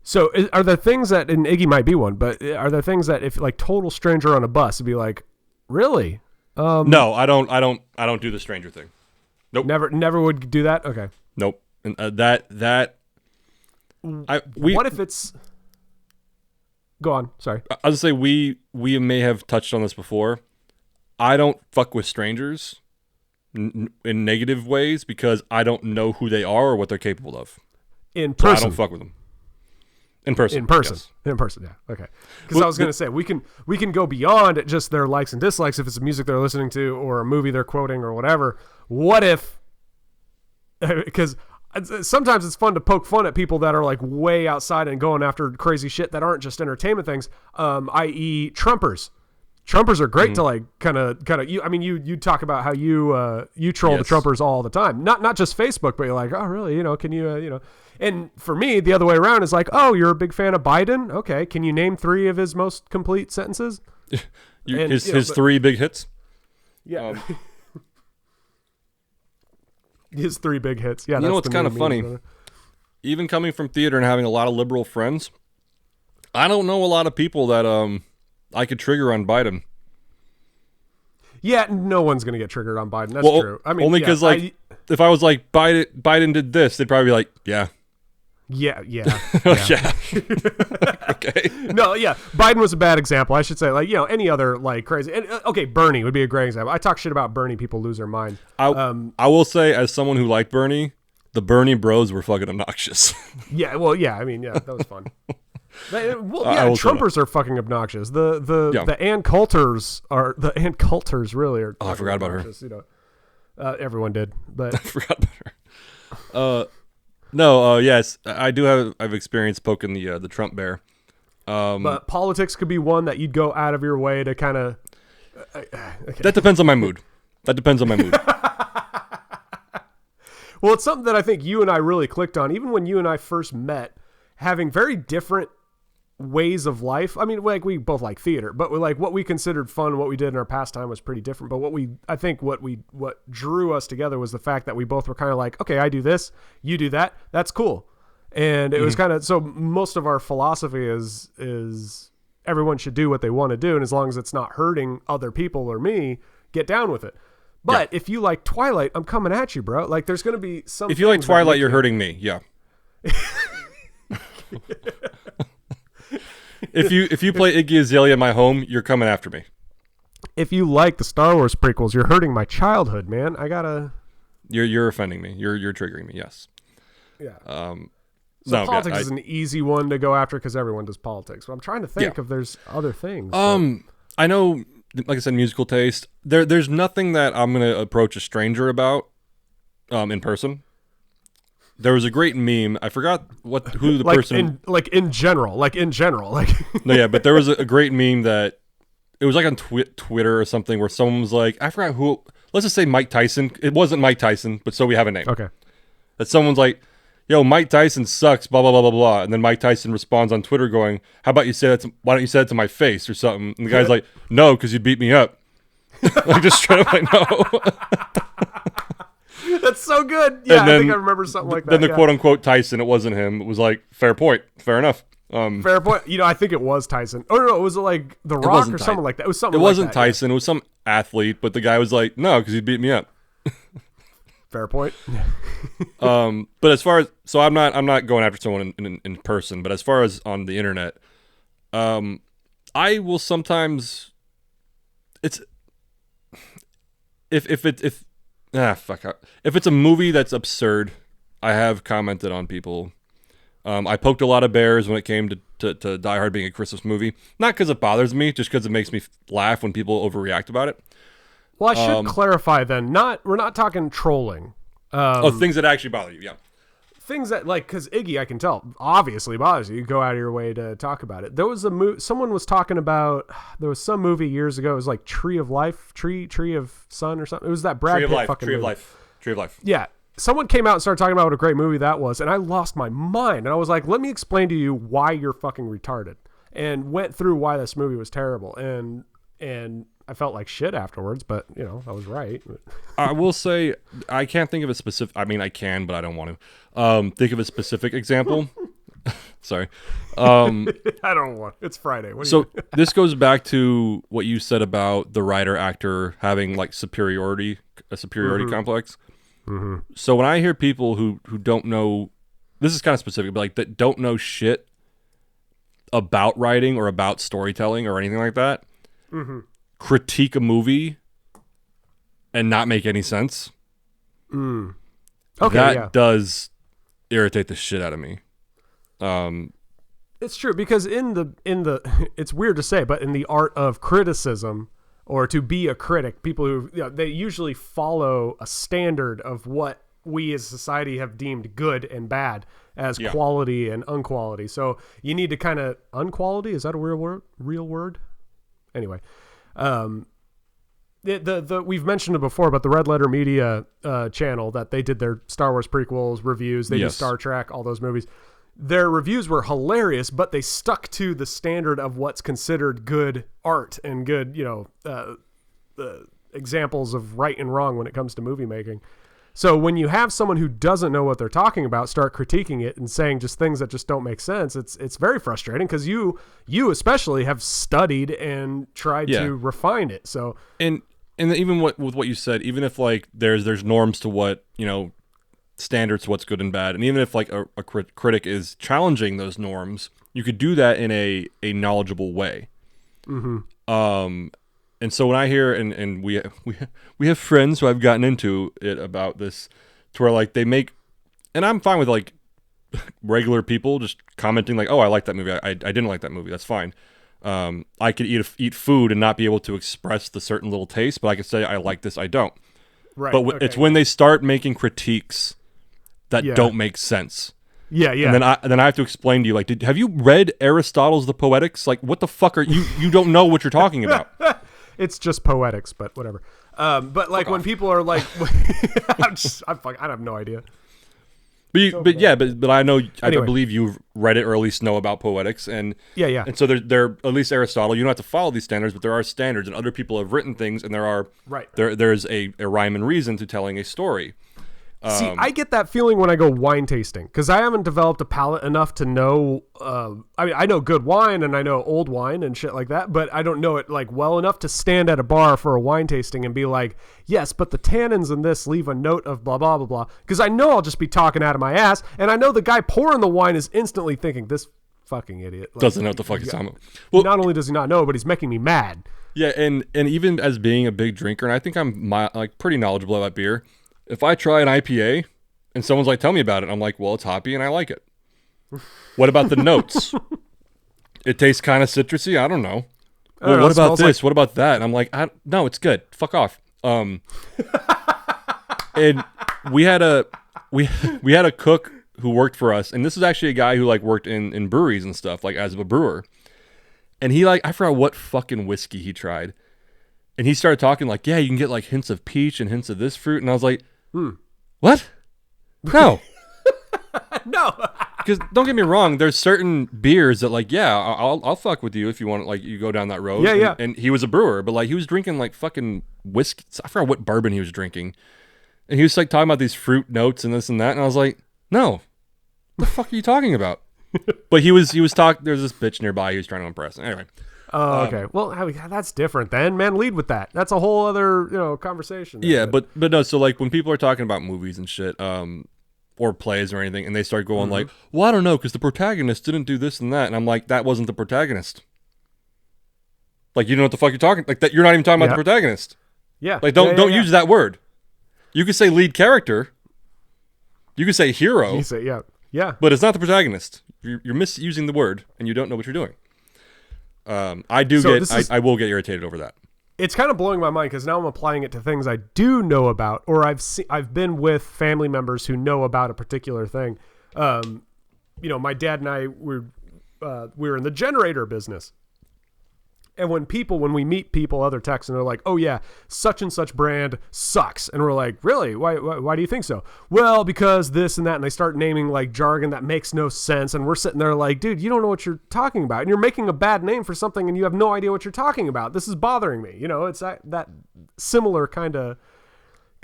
So are there things that, and Iggy might be one, but are there things that if like total stranger on a bus would be like, really? No, I don't do the stranger thing. Nope. Never would do that. Okay. Nope. And what if it's? Go on. Sorry. I was gonna say we may have touched on this before. I don't fuck with strangers in negative ways because I don't know who they are or what they're capable of. In person. So I don't fuck with them. In person. Yes. In person, yeah. Okay. Because I was going to say, we can go beyond just their likes and dislikes if it's music they're listening to or a movie they're quoting or whatever. What if because sometimes it's fun to poke fun at people that are like way outside and going after crazy shit that aren't just entertainment things, i.e. Trumpers. Trumpers are great to like kind of you talk about how you troll the Trumpers all the time, not just Facebook, but you're like, oh really, can you and for me the other way around is like, oh, you're a big fan of Biden, okay, can you name 3 of his most complete sentences? His 3 big hits. His 3 big hits. Yeah, you know what's kind of funny? Even coming from theater and having a lot of liberal friends, I don't know a lot of people that I could trigger on Biden. Yeah, no one's gonna get triggered on Biden. That's true. I mean, only because if I was like Biden did this, they'd probably be like, yeah. Yeah. Okay. No, yeah. Biden was a bad example. I should say, like, any other like crazy. And, okay, Bernie would be a great example. I talk shit about Bernie, people lose their mind. I will say, as someone who liked Bernie, the Bernie bros were fucking obnoxious. Yeah. Well, yeah. I mean, yeah, that was fun. Trumpers are fucking obnoxious. The Ann Coulters really are. Oh, I forgot about her. Everyone did, but I forgot about her. Yes, I do I've experienced poking the Trump bear. But politics could be one that you'd go out of your way to kind of. Okay. That depends on my mood. Well, it's something that I think you and I really clicked on, even when you and I first met, having very different ways of life. I mean, like, we both like theater, but like what we considered fun, what we did in our pastime was pretty different. But what drew us together was the fact that we both were kind of like, okay, I do this, you do that, that's cool. And it was kind of, so most of our philosophy is everyone should do what they want to do, and as long as it's not hurting other people or me, get down with it. But if you like Twilight, I'm coming at you, bro. Like, there's going to be some. If you like Twilight, you're hurting me. Yeah. If you play Iggy Azalea in my home, you're coming after me. If you like the Star Wars prequels, you're hurting my childhood, man. I gotta. You're offending me. You're triggering me. Yes. Yeah. So politics is an easy one to go after because everyone does politics. But I'm trying to think if there's other things. I know, like I said, musical taste. There's nothing that I'm gonna approach a stranger about, in person. There was a great meme. I forgot who the person. In general. No, yeah, but there was a great meme that it was like on Twitter or something where someone was like, I forgot who. Let's just say Mike Tyson. It wasn't Mike Tyson, but so we have a name. Okay. That someone's like, yo, Mike Tyson sucks, blah, blah, blah, blah, blah. And then Mike Tyson responds on Twitter going, how about you say that why don't you say that to my face or something? And the guy's like, no, because you'd beat me up. Like, just straight up like, no. That's so good. Yeah, I think I remember something like that. Then the quote-unquote Tyson, it wasn't him. It was like, fair point. Fair enough. Fair point. I think it was Tyson. Oh, no, it was like The Rock or something like that. It was something like that. It wasn't Tyson. Yeah. It was some athlete, but the guy was like, no, because he'd beat me up. Fair point. But as far as, so I'm not going after someone in person, but as far as on the internet, I will sometimes, if it's a movie that's absurd, I have commented on people. I poked a lot of bears when it came to Die Hard being a Christmas movie. Not because it bothers me, just because it makes me laugh when people overreact about it. Well, I should clarify then. We're not talking trolling. Things that actually bother you, yeah. Things that, like, because Iggy, I can tell, obviously bothers you. You go out of your way to talk about it. There was someone was talking about, there was some movie years ago, it was like Tree of Life, Tree of Sun or something. It was that Brad Pitt fucking movie. Tree of Life. Yeah. Someone came out and started talking about what a great movie that was, and I lost my mind. And I was like, let me explain to you why you're fucking retarded. And went through why this movie was terrible. And I felt like shit afterwards, but, I was right. I will say, I can't think of a specific, I mean, I can, but I don't want to. Think of a specific example. Sorry. I don't want, it's Friday. This goes back to what you said about the writer-actor having, like, a superiority complex. Mm-hmm. So when I hear people who don't know, this is kind of specific, but like that don't know shit about writing or about storytelling or anything like that, critique a movie and not make any sense. Okay, that does irritate the shit out of me. It's true, because in the it's weird to say, but in the art of criticism, or to be a critic, people who they usually follow a standard of what we as society have deemed good and bad as Yeah. quality and unquality. So you need to kind of unquality. Is that a real word? Real word? Anyway, we've mentioned it before, but the Red Letter Media channel that they did their Star Wars prequels reviews, they do Yes. Star Trek, all those movies. Their reviews were hilarious, but they stuck to the standard of what's considered good art and good, examples of right and wrong when it comes to movie making. So when you have someone who doesn't know what they're talking about start critiquing it and saying just things that just don't make sense, it's very frustrating because you especially have studied and tried to refine it. So And even with what you said, even if like there's norms to what, standards to what's good and bad, and even if like a critic is challenging those norms, you could do that in a knowledgeable way. Mm-hmm. And so when I hear and we have friends who I've gotten into it about this, to where like they make, and I'm fine with like regular people just commenting like, oh, I like that movie, I didn't like that movie, that's fine. I could eat food and not be able to express the certain little taste, but I could say I like this, I don't. right, But it's when they start making critiques that don't make sense. yeah. And then I have to explain to you, like, have you read Aristotle's The Poetics? Like, what the fuck are you? You don't know what you're talking about. It's just poetics, but whatever. But like when people are like, I have no idea. But I know, I Anyway. believe you've read it or at least know about poetics, and Yeah. and so there at least Aristotle. You don't have to follow these standards, but there are standards, and other people have written things, and there's a rhyme and reason to telling a story. See, I get that feeling when I go wine tasting because I haven't developed a palate enough to know. I know good wine and I know old wine and shit like that, but I don't know it like well enough to stand at a bar for a wine tasting and be like, yes, but the tannins in this leave a note of blah blah blah blah. Because I know I'll just be talking out of my ass, and I know the guy pouring the wine is instantly thinking this fucking idiot Doesn't know what the fuck he's talking about. Well, not only does he not know, but he's making me mad. yeah, and even as being a big drinker, and I think I'm like pretty knowledgeable about beer. If I try an IPA and someone's like, tell me about it, I'm like, well, it's hoppy and I like it. What about the notes? It tastes kind of citrusy. I don't know. Well, what about this? What about that? And I'm like, no, it's good. Fuck off. And we had a cook who worked for us, and this is actually a guy who like worked in breweries and stuff, like as a brewer. And he I forgot what fucking whiskey he tried. And he started talking like, yeah, you can get like hints of peach and hints of this fruit. And I was like, what? No. No. Because don't get me wrong, there's certain beers that like, yeah, I'll fuck with you if you want, like, you go down that road. Yeah. And he was a brewer, but like he was drinking like fucking whiskey. I forgot what bourbon he was drinking. And he was like talking about these fruit notes and this and that. And I was like, no, what the fuck are you talking about? But he was talking, there's this bitch nearby he was trying to impress. Anyway. Oh, okay. Well, that's different then, man. Lead with that. That's a whole other, conversation. Yeah, but no. So like when people are talking about movies and shit, or plays or anything, and they start going like, "Well, I don't know, because the protagonist didn't do this and that," and I'm like, "That wasn't the protagonist." Like, you know what the fuck you're talking? Like that, you're not even talking about the protagonist. Yeah. Like don't use that word. You could say lead character. You could say hero. You say yeah. But it's not the protagonist. You're misusing the word, and you don't know what you're doing. I will get irritated over that. It's kind of blowing my mind because now I'm applying it to things I do know about, or I've been with family members who know about a particular thing. My dad and I we were in the generator business. And when we meet people, other techs, and they're like, "Oh yeah, such and such brand sucks," and we're like, "Really? Why do you think so?" Well, because this and that, and they start naming like jargon that makes no sense, and we're sitting there like, "Dude, you don't know what you're talking about, and you're making a bad name for something, and you have no idea what you're talking about. This is bothering me." It's that similar kind of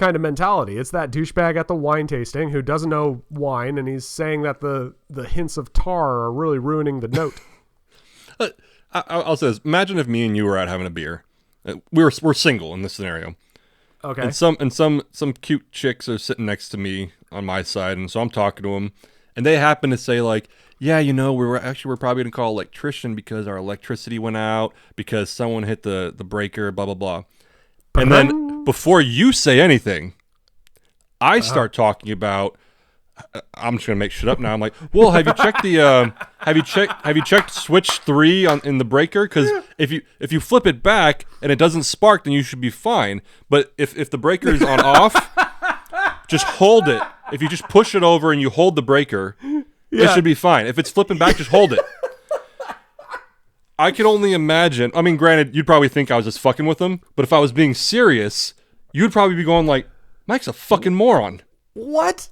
mentality. It's that douchebag at the wine tasting who doesn't know wine, and he's saying that the hints of tar are really ruining the note. I'll say this. Imagine if me and you were out having a beer. We're single in this scenario. Okay. And some cute chicks are sitting next to me on my side, and so I'm talking to them, and they happen to say like, "Yeah, we're probably gonna call an electrician because our electricity went out because someone hit the breaker, blah blah blah." And then before you say anything, I start talking about. I'm just gonna make shit up now. I'm like, well, have you checked have you checked switch 3 in the breaker? Because if you flip it back and it doesn't spark, then you should be fine. But if the breaker is on off, just hold it. If you just push it over and you hold the breaker, it should be fine. If it's flipping back, just hold it. I can only imagine. I mean, granted, you'd probably think I was just fucking with him, but if I was being serious, you'd probably be going like, Mike's a fucking moron. What?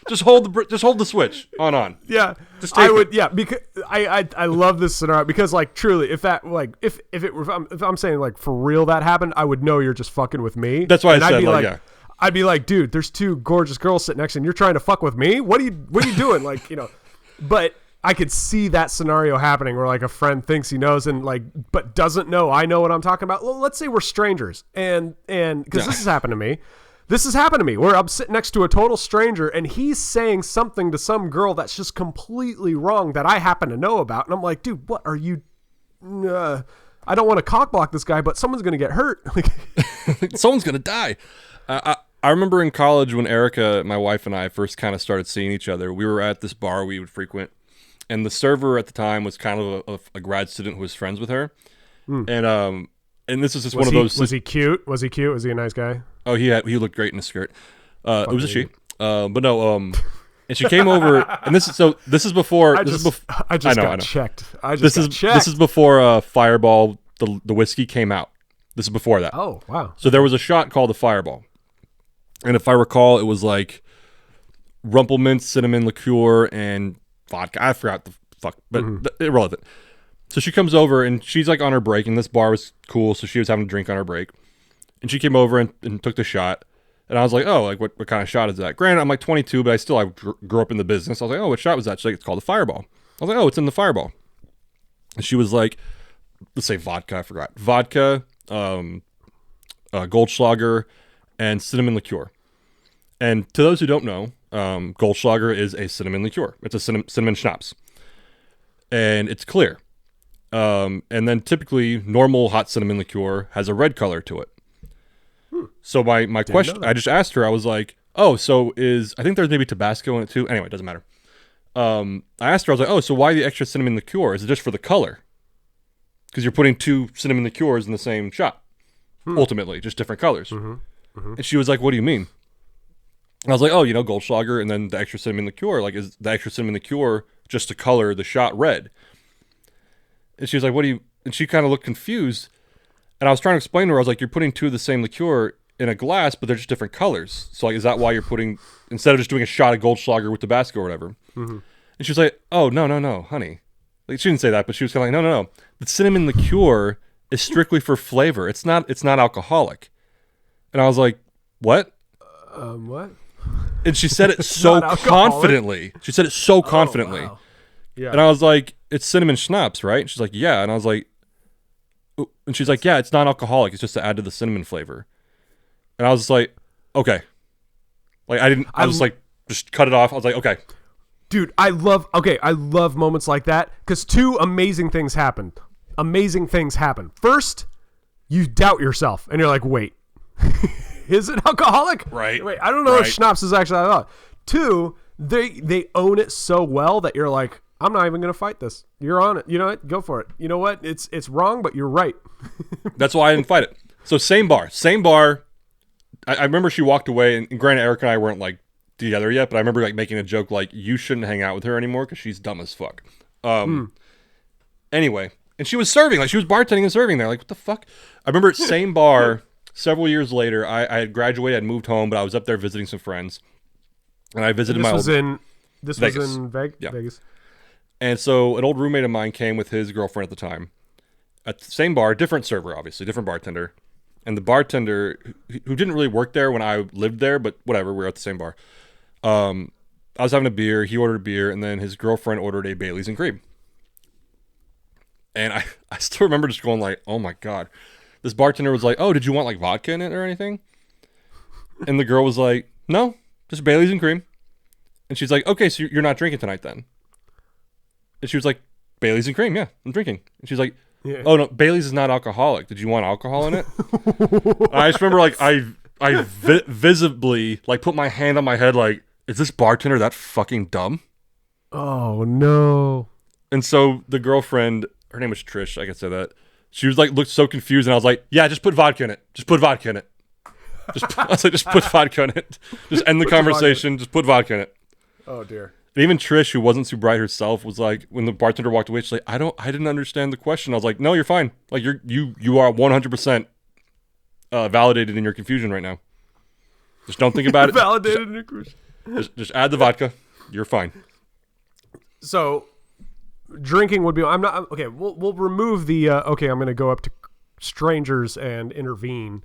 Just hold the switch on. Yeah, just take it. Yeah, because I love this scenario because like truly, if that like if I'm saying like for real that happened, I would know you're just fucking with me. That's why I said like yeah. I'd be like, dude, there's two gorgeous girls sitting next to you and you're trying to fuck with me? What are you doing? Like, you know, but I could see that scenario happening where like a friend thinks he knows and like, but doesn't know I know what I'm talking about. Well, let's say we're strangers and because this has happened to me. This has happened to me where I'm sitting next to a total stranger and he's saying something to some girl that's just completely wrong that I happen to know about. And I'm like, dude, what are you? I don't want to cock block this guy, but someone's going to get hurt. Someone's going to die. I remember in college when Erica, my wife, and I first kind of started seeing each other, we were at this bar we would frequent. And the server at the time was kind of a grad student who was friends with her. And this is just one of those. Was he cute? Was he a nice guy? Oh, he looked great in a skirt. It was a she. But no, and she came over, and this is before. I just got checked. This is before Fireball, the whiskey came out. This is before that. Oh, wow. So there was a shot called the Fireball. And if I recall, it was like Rumplemint, cinnamon liqueur, and vodka. I forgot the fuck, but irrelevant. So she comes over, and she's like on her break, and this bar was cool, so she was having a drink on her break. And she came over and took the shot. And I was like, oh, like what kind of shot is that? Granted, I'm like 22, but I grew up in the business. I was like, oh, what shot was that? She's like, it's called the Fireball. I was like, oh, it's in the Fireball. And she was like, let's say vodka, I forgot. Vodka, Goldschlager, and cinnamon liqueur. And to those who don't know, Goldschlager is a cinnamon liqueur. It's a cinnamon schnapps. And it's clear. And then typically, normal hot cinnamon liqueur has a red color to it. So my question, I just asked her, I was like, oh, so I think there's maybe Tabasco in it too. Anyway, it doesn't matter. I asked her, I was like, oh, so why the extra cinnamon liqueur? Is it just for the color? Because you're putting two cinnamon liqueurs in the same shot. Ultimately, just different colors. And she was like, what do you mean? And I was like, oh, Goldschlager and then the extra cinnamon liqueur. Like, is the extra cinnamon liqueur just to color the shot red? And she was like, what do you... And she kind of looked confused. And I was trying to explain to her, I was like, you're putting two of the same liqueur in a glass, but they're just different colors. So, like, is that why you're putting... Instead of just doing a shot of Goldschlager with Tabasco or whatever. And she was like, oh, no, honey. Like, she didn't say that, but she was kind of like, no. The cinnamon liqueur is strictly for flavor. It's not alcoholic. And I was like, what? What? And she said it so confidently. She said it so confidently. Wow. Yeah. And I was like, it's cinnamon schnapps, right? And she's like, yeah. And I was like, and she's like, yeah, it's not alcoholic. It's just to add to the cinnamon flavor. And I was like, okay. Like, I was like, just cut it off. I was like, okay. Dude, I love moments like that because two amazing things happened. First, you doubt yourself and you're like, wait, is it alcoholic? Right. Wait, I don't know if schnapps is actually alcoholic. Two, they own it so well that you're like, I'm not even going to fight this. You're on it. You know what? Go for it. You know what? It's wrong, but you're right. That's why I didn't fight it. So same bar. I remember she walked away, and granted, Eric and I weren't like together yet, but I remember like making a joke like, you shouldn't hang out with her anymore because she's dumb as fuck. Anyway, and she was serving, like she was bartending and serving there. Like, what the fuck? I remember same bar several years later. I had graduated, I'd moved home, but I was up there visiting some friends, and I visited was in Vegas. And so an old roommate of mine came with his girlfriend at the time. At the same bar, different server, obviously, different bartender. And the bartender, who didn't really work there when I lived there, but whatever, we were at the same bar. I was having a beer, he ordered a beer, and then his girlfriend ordered a Baileys and cream. And I still remember just going like, oh my God. This bartender was like, oh, did you want like vodka in it or anything? And the girl was like, no, just Baileys and cream. And she's like, okay, so you're not drinking tonight then? And she was like, Baileys and cream, yeah, I'm drinking. And she's like, oh no, Baileys is not alcoholic. Did you want alcohol in it? I just remember like I visibly like put my hand on my head like, is this bartender that fucking dumb? Oh no. And so the girlfriend, her name was Trish, I could say that. She was like, looked so confused, and I was like, yeah, just put vodka in it. Just put vodka in it. I was like, just put vodka in it. Just end the conversation. Just put vodka in it. Oh dear. And even Trish, who wasn't too bright herself, was like, when the bartender walked away, she's like, I didn't understand the question. I was like, no, you're fine. Like you are 100% validated in your confusion right now. Just don't think about it. Validated in your confusion. Just add the vodka. You're fine. So, drinking would be. I'm not okay. We'll remove the. Okay, I'm going to go up to strangers and intervene.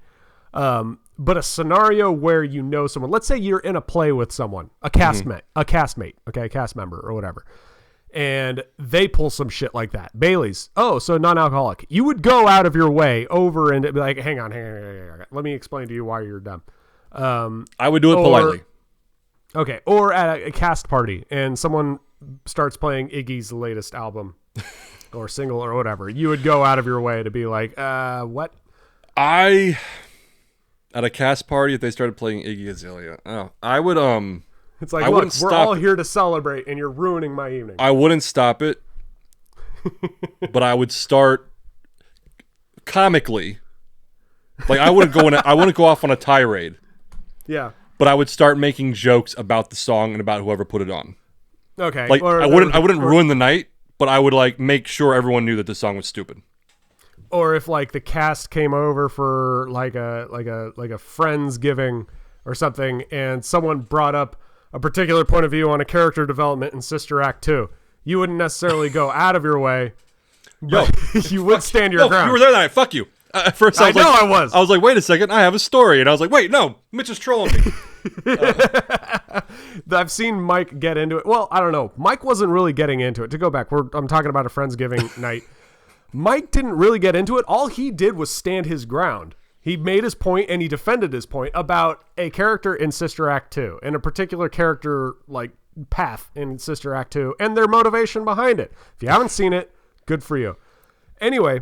But a scenario where you know someone. Let's say you're in a play with someone, a castmate, okay, a cast member or whatever, and they pull some shit like that. Bailey's. Oh, so non-alcoholic. You would go out of your way over and be like, hang on. Let me explain to you why you're dumb. I would do it politely. Okay, or at a cast party and someone starts playing Iggy's latest album or single or whatever, you would go out of your way to be like, what? At a cast party, if they started playing Iggy Azalea, I would It's like, look, we're all here to celebrate, and you're ruining my evening. I wouldn't stop it, but I would start comically. Like I wouldn't go off on a tirade. Yeah. But I would start making jokes about the song and about whoever put it on. Okay. Like I wouldn't ruin the night, but I would like make sure everyone knew that the song was stupid. Or if like the cast came over for like a Friendsgiving or something, and someone brought up a particular point of view on a character development in Sister Act 2, you wouldn't necessarily go out of your way, but you would stand your ground. You were there that night. Fuck you. At first, I was like, wait a second, I have a story, and I was like, wait, no, Mitch is trolling me. I've seen Mike get into it. Well, I don't know. Mike wasn't really getting into it. To go back, I'm talking about a Friendsgiving night. Mike didn't really get into it. All he did was stand his ground. He made his point and he defended his point about a character in Sister Act 2 and a particular character like path in Sister Act 2 and their motivation behind it. If you haven't seen it, good for you. Anyway,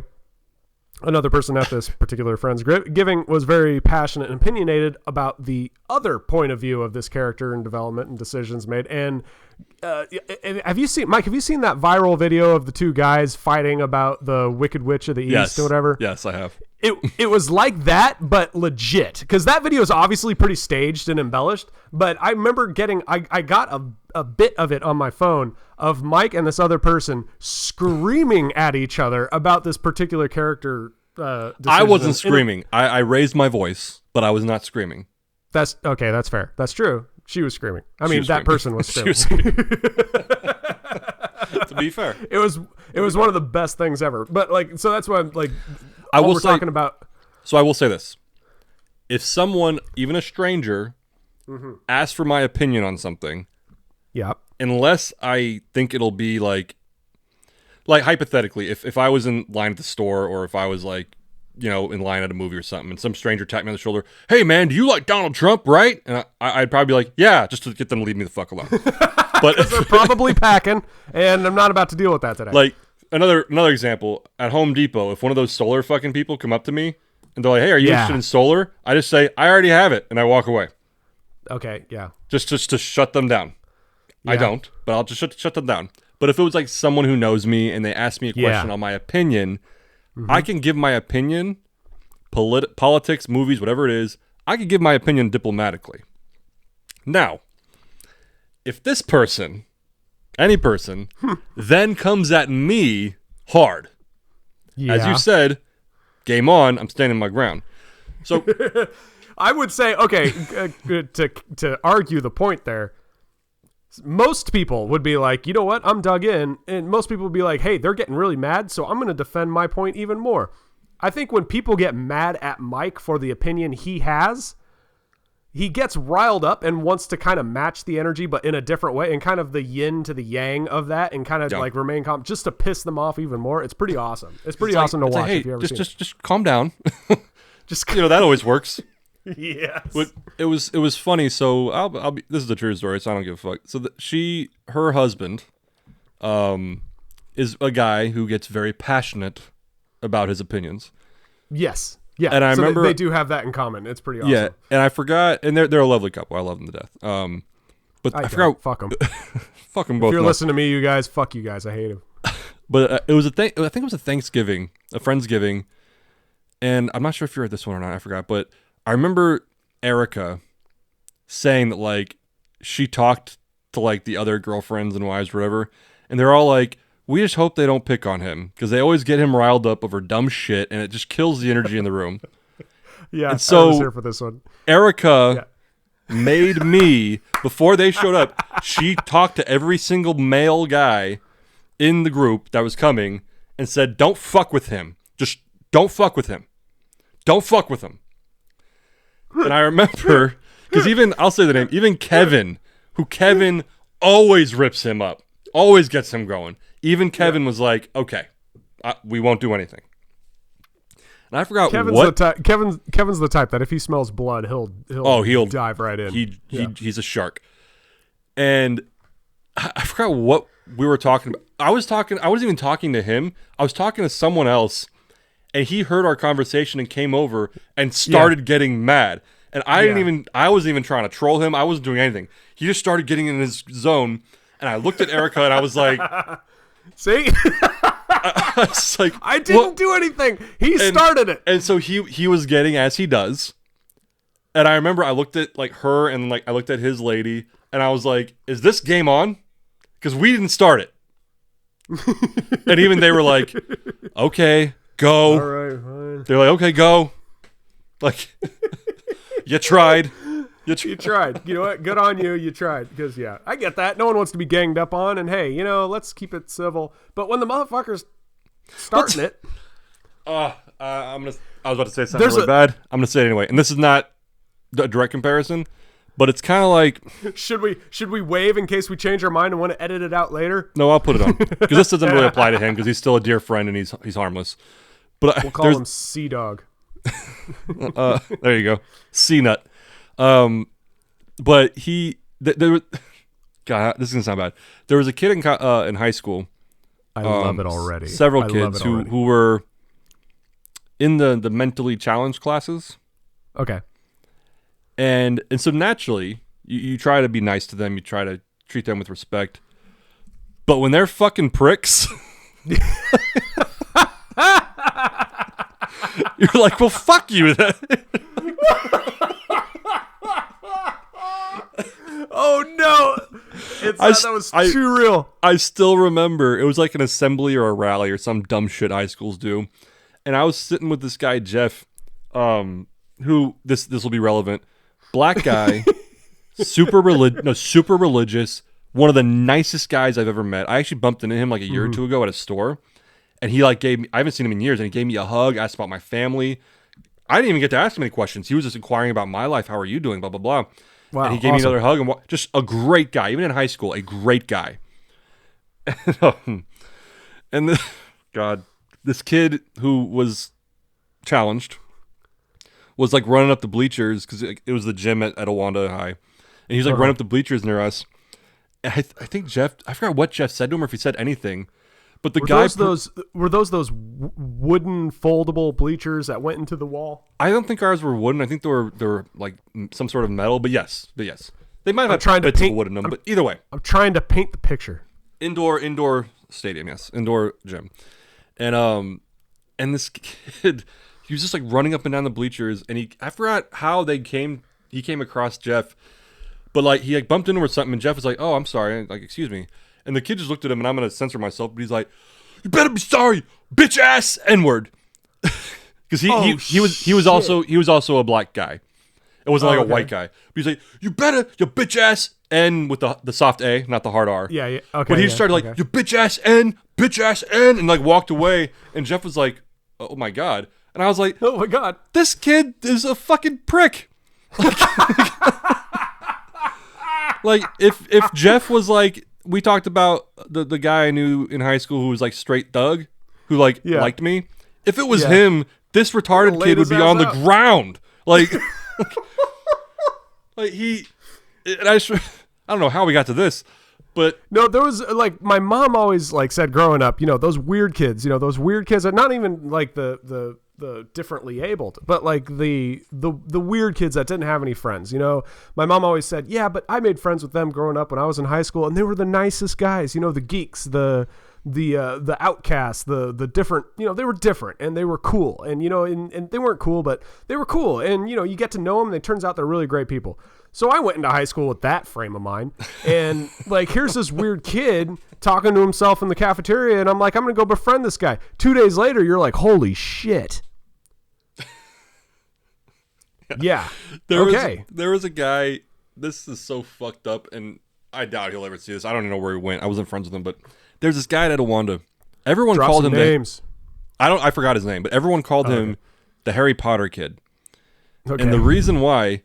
another person at this particular Friendsgiving was very passionate and opinionated about the other point of view of this character and development and decisions made. And have you seen that viral video of the two guys fighting about the Wicked Witch of the East or whatever? Yes, I have. It was like that, but legit. Because that video is obviously pretty staged and embellished. But I remember I got a bit of it on my phone of Mike and this other person screaming at each other about this particular character. I wasn't screaming. I raised my voice, but I was not screaming. That's okay. That's fair. That's true. She was screaming. That person was screaming. To be fair, it was one of the best things ever. But like, so that's why I'm like, I will talking about. So I will say this: if someone, even a stranger, asks for my opinion on something, unless I think it'll be like hypothetically, if I was in line at the store or if I was like, in line at a movie or something, and some stranger tapped me on the shoulder, hey man, do you like Donald Trump, right? And I'd probably be like, yeah, just to get them to leave me the fuck alone. But they're probably packing, and I'm not about to deal with that today. Like another example, at Home Depot, if one of those solar fucking people come up to me and they're like, hey, are you interested in solar? I just say, I already have it, and I walk away. Okay, yeah. Just to shut them down. Yeah. I don't, but I'll just shut them down. But if it was like someone who knows me and they ask me a question on my opinion, I can give my opinion, politics, movies, whatever it is, I can give my opinion diplomatically. Now, if this person, any person, then comes at me hard, as you said, game on, I'm standing my ground. So I would say, okay, to argue the point there, most people would be like, you know what, I'm dug in. And most people would be like, hey, they're getting really mad, so I'm going to defend my point even more. I think when people get mad at Mike for the opinion he has, he gets riled up and wants to kind of match the energy, but in a different way, and kind of the yin to the yang of that, and kind of like remain calm, just to piss them off even more. It's pretty awesome. It's pretty awesome to watch. Hey, if you ever just calm down. Just that always works. Yes. But it was funny. So I'll be. This is the true story, so I don't give a fuck. So her husband, is a guy who gets very passionate about his opinions. Yes. Yeah. And I remember they do have that in common. It's pretty awesome. Yeah. And I forgot, and they're a lovely couple. I love them to death. But I forgot. Fuck them. Fuck them both. If you're listening to me, you guys, fuck you guys. I hate them. But it was I think it was a Thanksgiving, a Friendsgiving, and I'm not sure if you're at this one or not. I forgot, but I remember Erica saying that like she talked to like the other girlfriends and wives, whatever, and they're all like, we just hope they don't pick on him because they always get him riled up over dumb shit, and it just kills the energy in the room. Yeah, and so I was here for this one. Erica made me, before they showed up, she talked to every single male guy in the group that was coming and said, don't fuck with him. Just don't fuck with him. Don't fuck with him. And I remember, because even, I'll say the name, even Kevin, who Kevin always rips him up, always gets him going. Even Kevin was like, okay, we won't do anything. And I forgot what Kevin's the type that if he smells blood, he'll dive right in. He's a shark. And I forgot what we were talking about. I wasn't even talking to him. I was talking to someone else, and he heard our conversation and came over and started getting mad. And I wasn't even trying to troll him. I wasn't doing anything. He just started getting in his zone, and I looked at Erica and I was like, see? I was like, I didn't do anything. He started it. And so he was getting as he does. And I remember I looked at like her and like I looked at his lady and I was like, is this game on? Because we didn't start it. And even they were like, okay, go. All right, fine. They're like, okay, go. Like, you tried. You tried. You know what? Good on you. You tried. Because, I get that. No one wants to be ganged up on. And, hey, let's keep it civil. But when the motherfucker's starting it. I was about to say something really bad. I'm going to say it anyway. And this is not a direct comparison, but it's kind of like. Should we waive in case we change our mind and want to edit it out later? No, I'll put it on. Because this doesn't really apply to him because he's still a dear friend and he's harmless. But we'll call him Sea Dog. There you go. Sea Nut. But there was, God, this is gonna sound bad. There was a kid in high school. I love it already. Several kids who were in the mentally challenged classes. Okay. And so naturally, you try to be nice to them. You try to treat them with respect. But when they're fucking pricks, you're like, well, fuck you. Oh no! That was too real. I still remember it was like an assembly or a rally or some dumb shit high schools do, and I was sitting with this guy Jeff, who this will be relevant. Black guy, super religious, one of the nicest guys I've ever met. I actually bumped into him like a year or two ago at a store, and he like gave me. I haven't seen him in years, and he gave me a hug, asked about my family. I didn't even get to ask him any questions. He was just inquiring about my life. How are you doing? Blah blah blah. Wow, and he gave me another hug, and just a great guy, even in high school, a great guy. And this kid who was challenged was like running up the bleachers because it was the gym at Owanda High, and he was like running up the bleachers near us. And I think Jeff, I forgot what Jeff said to him or if he said anything, but the guy were those wooden foldable bleachers that went into the wall? I don't think ours were wooden. I think they were like some sort of metal. But yes, they might have had bits of wood in them. But either way, I'm trying to paint the picture. Indoor stadium, yes, indoor gym, and this kid, he was just like running up and down the bleachers, and I forgot how he came across Jeff, but like he like bumped into him or something, and Jeff was like, "Oh, I'm sorry," like excuse me. And the kid just looked at him, and I'm going to censor myself, but he's like, "You better be sorry, bitch ass N-word." Because he was also a black guy. It wasn't like a white guy. But he's like, "You better, you bitch ass N," with the soft A, not the hard R. Yeah, okay. But he started like, "You bitch ass N," and like walked away. And Jeff was like, "Oh my God." And I was like, "Oh my God. This kid is a fucking prick." Like if Jeff was like, we talked about the guy I knew in high school who was like straight thug, who like liked me. If it was him, this retarded kid would be on the ground. Like, like I don't know how we got to this, but no, there was like my mom always like said growing up, those weird kids, those weird kids are not even like the differently abled, but like the weird kids that didn't have any friends. My mom always said, yeah, but I made friends with them growing up when I was in high school, and they were the nicest guys. The geeks, the the outcasts, the different, they were different and they were cool, and and they weren't cool, but they were cool, and you get to know them, and it turns out they're really great people. So I went into high school with that frame of mind, and like, here's this weird kid talking to himself in the cafeteria, and I'm like, I'm gonna go befriend this guy. 2 days later, you're like, holy shit. Yeah. There was a guy. This is so fucked up, and I doubt he'll ever see this. I don't even know where he went. I wasn't friends with him, but there's this guy at Etowanda. Everyone Drop called some him names. I forgot his name, but everyone called him the Harry Potter kid. Okay. And the reason why,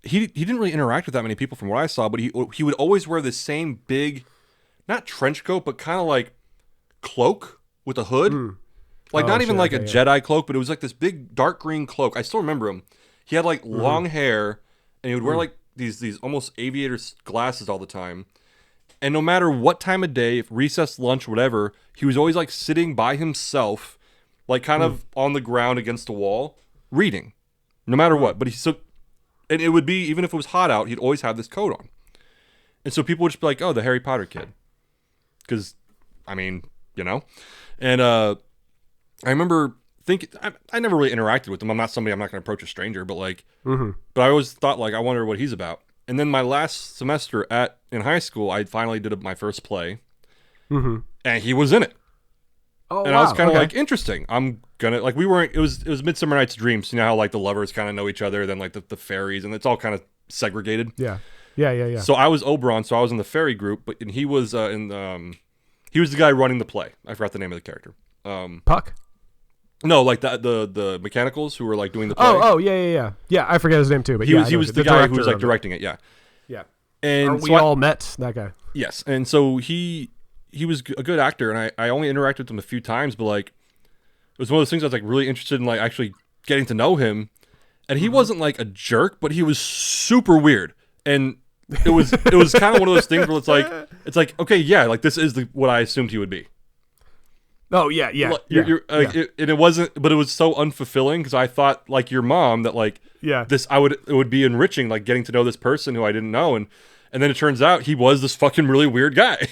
he didn't really interact with that many people from what I saw, but he would always wear the same big, not trench coat, but kind of like cloak with a hood. Not even like a Jedi cloak, but it was like this big dark green cloak. I still remember him. He had like long hair, and he would wear like these almost aviator glasses all the time. And no matter what time of day, if recess, lunch, whatever, he was always like sitting by himself, like kind of on the ground against the wall, reading, no matter what. But and it would be, even if it was hot out, he'd always have this coat on. And so people would just be like, oh, the Harry Potter kid. Because, I mean, And I remember thinking, I never really interacted with him. I'm not somebody, I'm not going to approach a stranger, but like, but I always thought, like, I wonder what he's about. And then my last semester in high school, I finally did my first play, and he was in it. Oh, and I was kind of like, interesting. I'm gonna, like, it was Midsummer Night's Dream. So you know how like the lovers kind of know each other, then like the fairies, and it's all kind of segregated. Yeah. So I was Oberon, so I was in the fairy group, and he was he was the guy running the play. I forgot the name of the character. Puck? No, like the mechanicals who were like doing the play. Oh, yeah. Yeah, I forget his name too, but he was the guy who was like directing it. Yeah. And we all met that guy. Yes, and so he was a good actor, and I only interacted with him a few times, but like, it was one of those things I was like really interested in, like actually getting to know him. And he wasn't like a jerk, but he was super weird. And it was kind of one of those things where it's like okay, yeah, like this is what I assumed he would be. Oh yeah. It wasn't, but it was so unfulfilling because I thought, like your mom, that like this it would be enriching, like getting to know this person who I didn't know, and then it turns out he was this fucking really weird guy.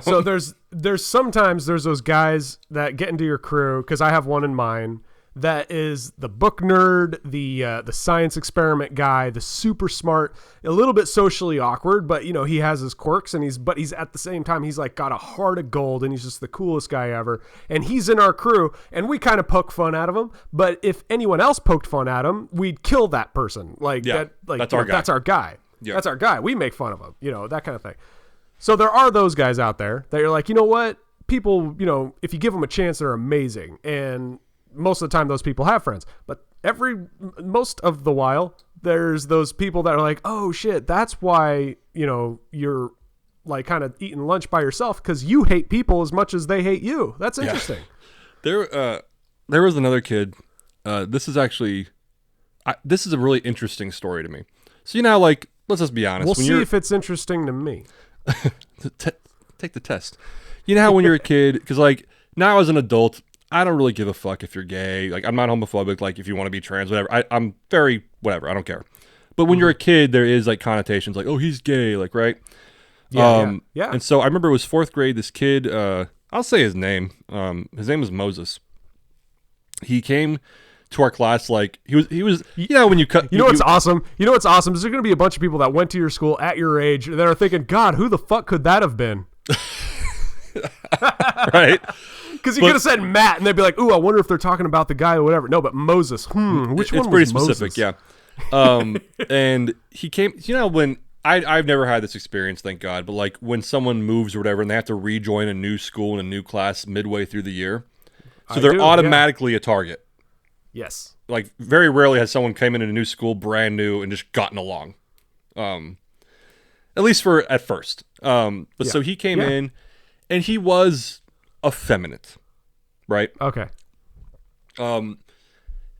So there's sometimes those guys that get into your crew, because I have one in mind that is the book nerd, the science experiment guy, the super smart, a little bit socially awkward, but he has his quirks, and he's at the same time, he's like got a heart of gold, and he's just the coolest guy ever. And he's in our crew, and we kind of poke fun out of him, but if anyone else poked fun at him, we'd kill that person. That's our guy. That's our guy. Yeah. That's our guy. We make fun of him, that kind of thing. So there are those guys out there that you're like, you know what? People, if you give them a chance, they're amazing. And most of the time those people have friends, but most of the while there's those people that are like, oh shit, that's why, you're like kind of eating lunch by yourself, because you hate people as much as they hate you. That's interesting. There was another kid. This is actually, this is a really interesting story to me. So, like, let's just be honest. We'll see if it's interesting to me. Take the test. You know how when you're a kid, because like now as an adult, I don't really give a fuck if you're gay. Like, I'm not homophobic. Like, if you want to be trans, whatever. I'm very whatever. I don't care. But when you're a kid, there is like connotations, like, oh, he's gay, like, right? Yeah. And so I remember it was fourth grade. This kid, I'll say his name. His name was Moses. He came to our class like he was. When you cut. What's awesome? What's awesome is there's going to be a bunch of people that went to your school at your age that are thinking, God, who the fuck could that have been? Right. Because you could have said Matt, and they'd be like, "Ooh, I wonder if they're talking about the guy or whatever." No, but Moses. Which one was Moses? It's pretty specific, yeah. And he came. When I've never had this experience, thank God. But like when someone moves or whatever, and they have to rejoin a new school and a new class midway through the year, so they're automatically a target. Yes. Like very rarely has someone came in a new school brand new and just gotten along. At least at first. So he came in, and he was effeminate, right? Okay. And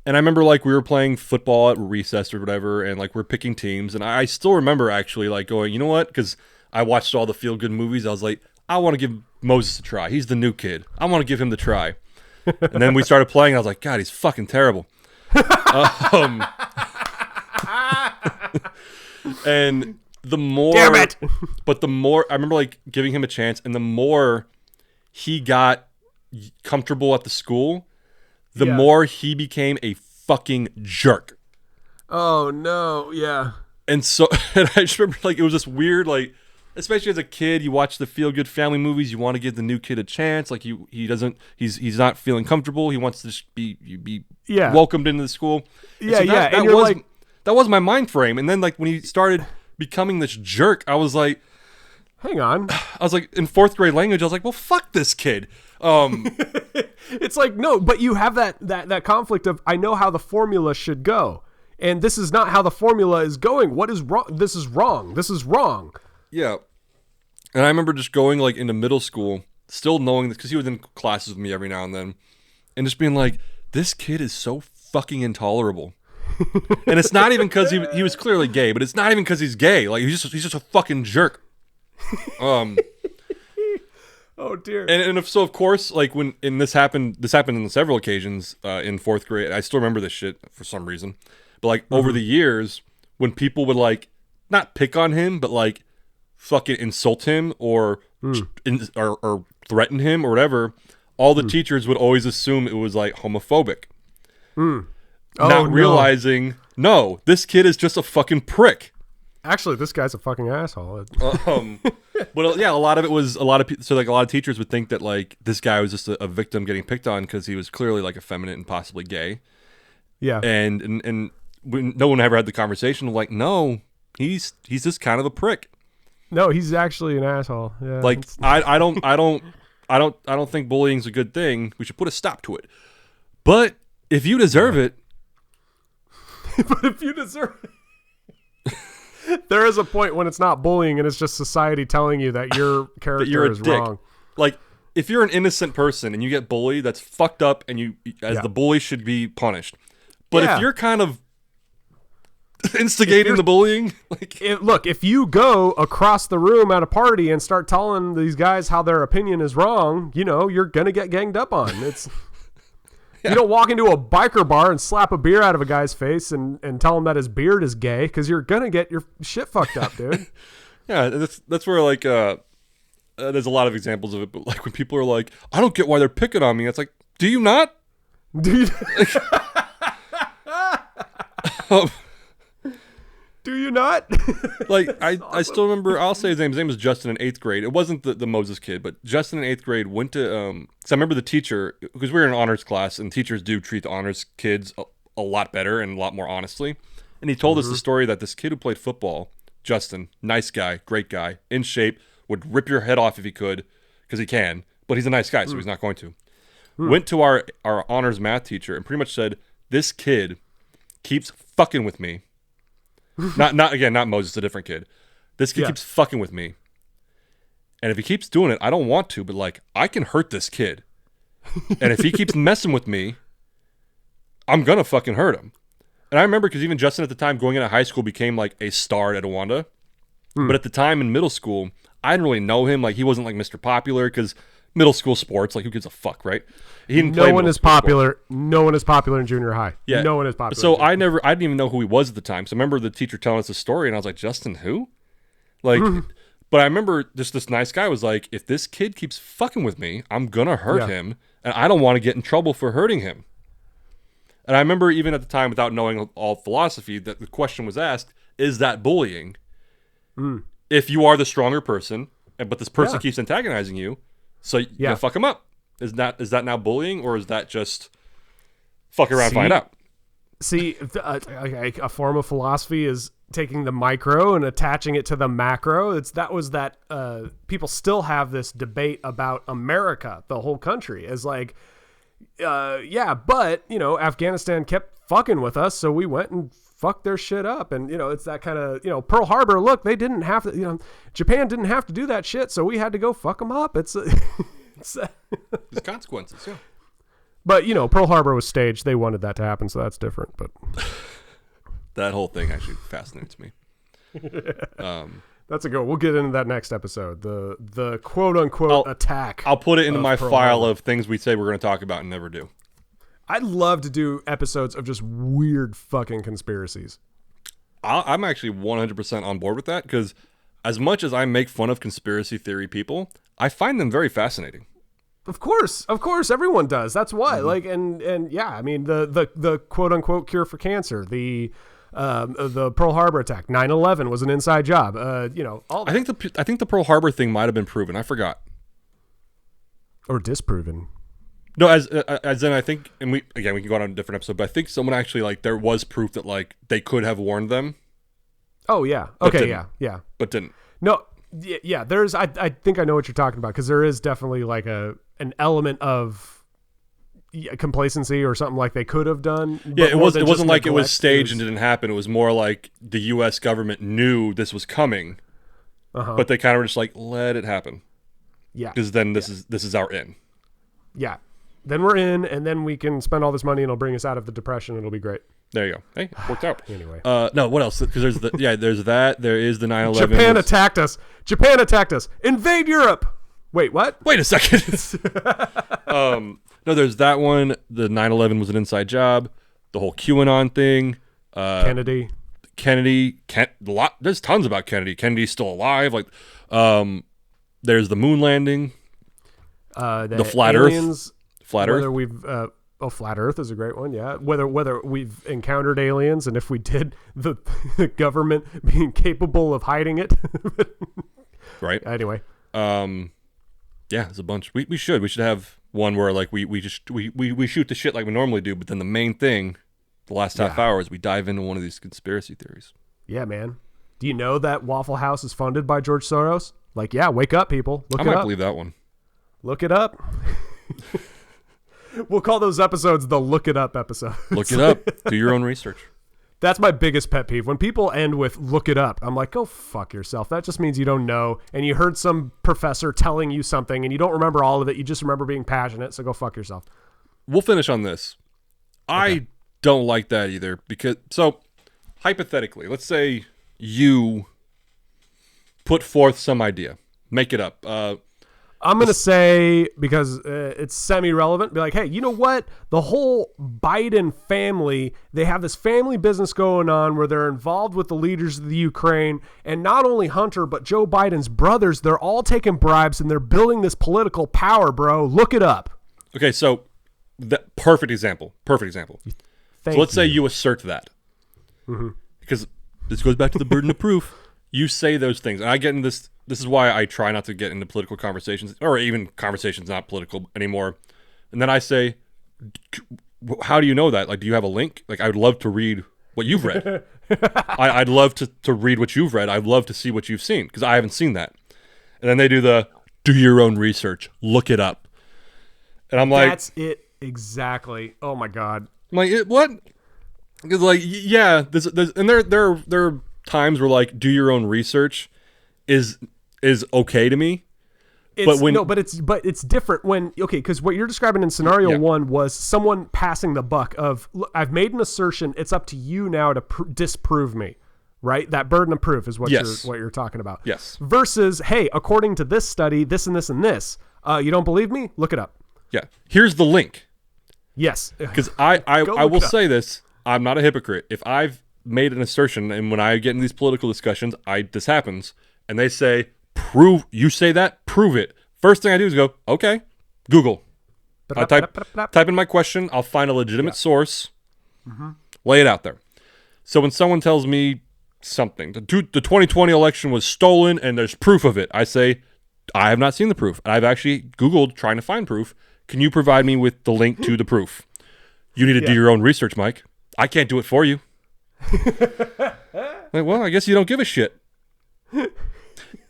I remember like we were playing football at recess or whatever, and like we're picking teams, and I still remember actually like going, you know what? Because I watched all the feel good movies. I was like, I want to give Moses a try. He's the new kid. I want to give him the try. And then we started playing, and I was like, God, he's fucking terrible. And the more, damn it! But the more I remember like giving him a chance, and the more he got comfortable at the school, the Yeah. more he became a fucking jerk. Oh no, yeah. And so, and I just remember, like, it was this weird, like, especially as a kid, you watch the feel-good family movies, you want to give the new kid a chance. Like, he's not feeling comfortable. He wants to just be Yeah. welcomed into the school. And Yeah, so yeah. That And you're was, like, that was my mind frame. And then, like, when he started becoming this jerk, I was like, hang on. in fourth grade language, I was like, well, fuck this kid. It's like, no, but you have that conflict of, I know how the formula should go. And this is not how the formula is going. What is wrong? This is wrong. This is wrong. Yeah. And I remember just going, like, into middle school, still knowing this, because he was in classes with me every now and then, and just being like, this kid is so fucking intolerable. And it's not even because he was clearly gay, but it's not even because he's gay. Like, he's just a fucking jerk. Oh dear. And if so, of course, like, this happened on several occasions in fourth grade. I still remember this shit for some reason. But, like, over the years, when people would, like, not pick on him, but, like, fucking insult him or threaten him or whatever, all the teachers would always assume it was, like, homophobic. Not realizing, no, this kid is just a fucking prick. Actually, this guy's a fucking asshole. But yeah, a lot of it was a lot of people. So, like, a lot of teachers would think that, like, this guy was just a victim getting picked on because he was clearly, like, effeminate and possibly gay. Yeah. And when no one ever had the conversation of, like, no, he's just kind of a prick. No, he's actually an asshole. Yeah. Like, I don't think bullying's a good thing. We should put a stop to it. But if you deserve it, but if you deserve it, there is a point when it's not bullying and it's just society telling you that your character is dick. wrong. Like, if you're an innocent person and you get bullied, that's fucked up, and the bully should be punished. But if you're kind of instigating the bullying, like, Look, if you go across the room at a party and start telling these guys how their opinion is wrong, you're gonna get ganged up on. It's You don't walk into a biker bar and slap a beer out of a guy's face and tell him that his beard is gay, because you're gonna get your shit fucked up, dude. Yeah, that's where, like, there's a lot of examples of it. But, like, when people are like, I don't get why they're picking on me, it's like, do you not? Do you? Do you not? Like, I still remember, I'll say his name was Justin in 8th grade. It wasn't the Moses kid, but Justin in 8th grade went to, so I remember the teacher, because we were in an honors class, and teachers do treat the honors kids a lot better and a lot more honestly. And he told us the story that this kid who played football, Justin, nice guy, great guy, in shape, would rip your head off if he could, because he can, but he's a nice guy, so he's not going to. Went to our honors math teacher and pretty much said, this kid keeps fucking with me. Not Moses, a different kid. This kid keeps fucking with me. And if he keeps doing it, I don't want to, but, like, I can hurt this kid. And if he keeps messing with me, I'm gonna fucking hurt him. And I remember, because even Justin at the time going into high school became, like, a star at Awanda. But at the time in middle school, I didn't really know him. Like, he wasn't, like, Mr. Popular, because middle school sports, like, who gives a fuck, right? He didn't play No one is popular. Sports. No one is popular in junior high. Yeah. No one is popular. So I didn't even know who he was at the time. So I remember the teacher telling us the story, and I was like, Justin, who? Like, but I remember just this nice guy was like, if this kid keeps fucking with me, I'm gonna hurt him, and I don't want to get in trouble for hurting him. And I remember even at the time, without knowing all philosophy, that the question was asked, is that bullying? If you are the stronger person, but this person keeps antagonizing you, so you gotta fuck him up. Is that now bullying, or is that just fuck around and find out? See, a form of philosophy is taking the micro and attaching it to the macro. People still have this debate about America, the whole country, as like, but Afghanistan kept fucking with us, so we went and fucked their shit up. And it's that kind of Pearl Harbor. Look, they didn't have to. Japan didn't have to do that shit, so we had to go fuck them up. There's consequences, yeah. But Pearl Harbor was staged. They wanted that to happen, so that's different. But that whole thing actually fascinates me. That's a go. We'll get into that next episode. The quote unquote attack. I'll put it into my Pearl file Harbor. of things we say we're going to talk about and never do. I'd love to do episodes of just weird fucking conspiracies. I'm actually 100% on board with that, because as much as I make fun of conspiracy theory people, I find them very fascinating. Of course, everyone does. That's why. Like, and yeah, I mean, the quote unquote cure for cancer, the Pearl Harbor attack, 9/11 was an inside job. All that. I think the Pearl Harbor thing might have been proven. I forgot. Or disproven. No, as in I think, and we can go on a different episode, but I think someone actually, like, there was proof that, like, they could have warned them. Oh yeah. Okay. Yeah. But didn't. No. Yeah. There's. I think I know what you're talking about, because there is definitely like an element of complacency or something, like they could have done. Yeah. It wasn't like it was staged and didn't happen. It was more like the U.S. government knew this was coming, but they kind of were just like, let it happen. Yeah. Because then this is our in. Yeah. Then we're in, and then we can spend all this money, and it'll bring us out of the depression. It'll be great. There you go. Hey, it worked out. Anyway. No, what else? Because there's that. There is the 9/11. Japan attacked us. Invade Europe. Wait, what? Wait a second. No, there's that one. The 9/11 was an inside job. The whole QAnon thing. Kennedy. There's tons about Kennedy. Kennedy's still alive. Like, there's the moon landing. The flat aliens, Earth. Flat Earth. Whether we've Flat Earth is a great one. Yeah. Whether we've encountered aliens, and if we did, the government being capable of hiding it. Right. Anyway. Yeah, there's a bunch. We should have one where, like, we shoot the shit like we normally do, but then the main thing, the last half hour, is we dive into one of these conspiracy theories. Yeah, man. Do you know that Waffle House is funded by George Soros? Like, yeah, wake up, people. I might believe that one. Look it up. We'll call those episodes the Look It Up episodes. Look it up. Do your own research. That's my biggest pet peeve. When people end with "look it up," I'm like, go fuck yourself. That just means you don't know, and you heard some professor telling you something, and you don't remember all of it. You just remember being passionate, so go fuck yourself. We'll finish on this. Okay. I don't like that either, because, so, hypothetically, let's say you put forth some idea. Make it up. I'm going to say, because it's semi-relevant, be like, hey, you know what? The whole Biden family, they have this family business going on where they're involved with the leaders of the Ukraine, and not only Hunter, but Joe Biden's brothers, they're all taking bribes, and they're building this political power, bro. Look it up. Okay, so, perfect example. So let's say you assert that. Because this goes back to the burden of proof. You say those things, and I get in this. This is why I try not to get into political conversations, or even conversations not political anymore. And then I say, how do you know that? Like, do you have a link? Like, I would love to read what you've read. I'd love to read what you've read. I'd love to see what you've seen, because I haven't seen that. And then they do your own research. Look it up. And I'm like... That's it exactly. Oh, my God. I'm like, what? Because, like, yeah, and there are times where, like, do your own research is okay to me. But it's different when, okay, because what you're describing in scenario one was someone passing the buck of, look, I've made an assertion, it's up to you now to disprove me, right? That burden of proof is what you're talking about. Yes. Versus, hey, according to this study, this and this and this, you don't believe me? Look it up. Yeah. Here's the link. Yes. Because I will say this, I'm not a hypocrite. If I've made an assertion, and when I get in these political discussions, this happens, and they say, you say that, prove it. First thing I do is go, okay, Google. I type in my question. I'll find a legitimate source, lay it out there. So when someone tells me something, the 2020 election was stolen and there's proof of it, I say, I have not seen the proof. I've actually Googled trying to find proof. Can you provide me with the link to the proof? You need to do your own research, Mike. I can't do it for you. Like, well, I guess you don't give a shit.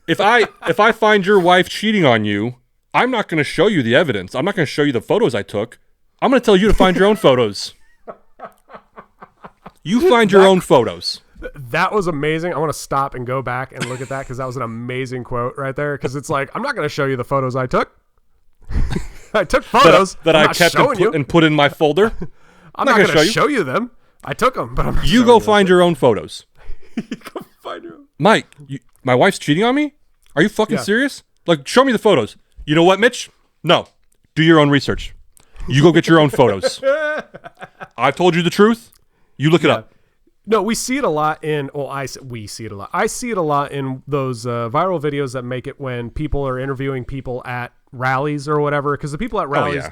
If I find your wife cheating on you, I'm not going to show you the evidence. I'm not going to show you the photos I took. I'm going to tell you to find your own photos. You find your own photos. That was amazing. I want to stop and go back and look at that, because that was an amazing quote right there. Because it's like, I'm not going to show you the photos I took. I took photos that I kept and put in my folder. I'm not going to show you them. I took them, but I'm not You go find your own photos. You go find your own. Mike, my wife's cheating on me? Are you fucking serious? Like, show me the photos. You know what, Mitch? No. Do your own research. You go get your own photos. I've told you the truth. You look it up. No, we see it a lot in. Well, we see it a lot. I see it a lot in those viral videos that make it when people are interviewing people at rallies or whatever. Because the people at rallies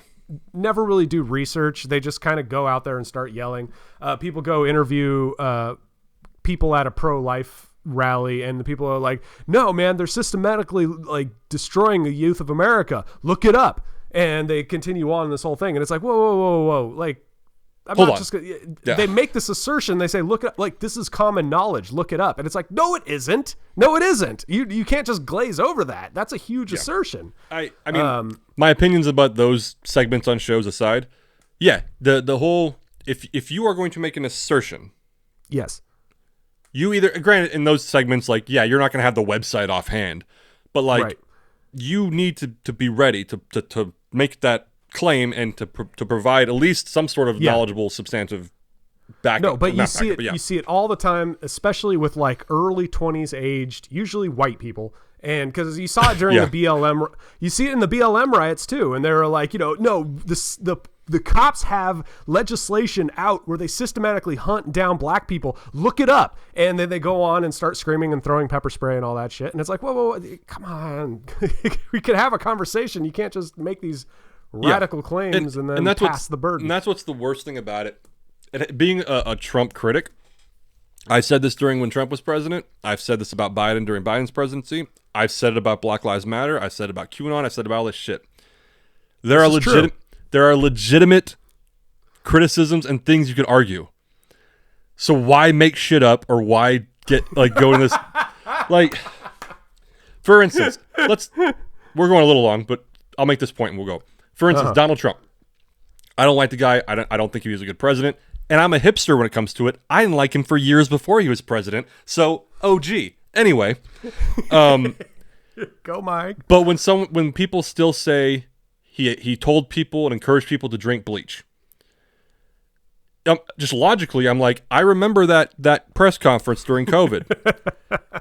never really do research. They just kind of go out there and start yelling. People go interview people at a pro-life rally, and the people are like, "No, man, they're systematically like destroying the youth of America. Look it up." And they continue on this whole thing, and it's like, whoa, like. Hold on. They make this assertion. They say, look up, like, this is common knowledge. Look it up. And it's like, no, it isn't. No, it isn't. You can't just glaze over that. That's a huge assertion. I mean, my opinions about those segments on shows aside, the whole, if you are going to make an assertion. Yes. You either, granted, in those segments, like, you're not going to have the website offhand. But, like, you need to be ready to make that claim and to provide at least some sort of knowledgeable, substantive backup. No, but you see it. You see it all the time, especially with like early 20s aged, usually white people, and because you saw it during the BLM. You see it in the BLM riots too, and they're like, no, the cops have legislation out where they systematically hunt down black people. Look it up, and then they go on and start screaming and throwing pepper spray and all that shit. And it's like, whoa, come on, we could have a conversation. You can't just make these radical claims and then pass the burden. And that's what's the worst thing about it. And being a Trump critic, I said this during when Trump was president. I've said this about Biden during Biden's presidency. I've said it about Black Lives Matter. I've said it about QAnon. I've said about all this shit. There are legitimate criticisms and things you could argue. So why make shit up or why go in this like, for instance, we're going a little long, but I'll make this point and we'll go. For instance, Donald Trump. I don't like the guy. I don't think he was a good president. And I'm a hipster when it comes to it. I didn't like him for years before he was president. So, OG. Anyway. Go, Mike. But when people still say he told people and encouraged people to drink bleach. Just logically, I'm like, I remember that press conference during COVID.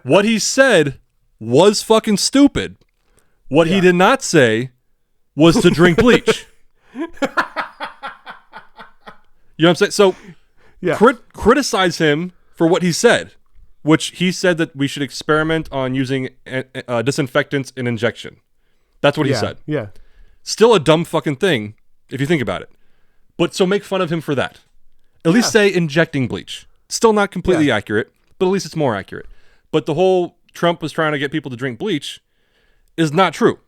What he said was fucking stupid. What he did not say was to drink bleach. You know what I'm saying? So criticize him for what he said, which he said that we should experiment on using disinfectants in injection. That's what he said. Yeah. Still a dumb fucking thing if you think about it. But so make fun of him for that. At least say injecting bleach. Still not completely accurate, but at least it's more accurate. But the whole Trump was trying to get people to drink bleach is not true.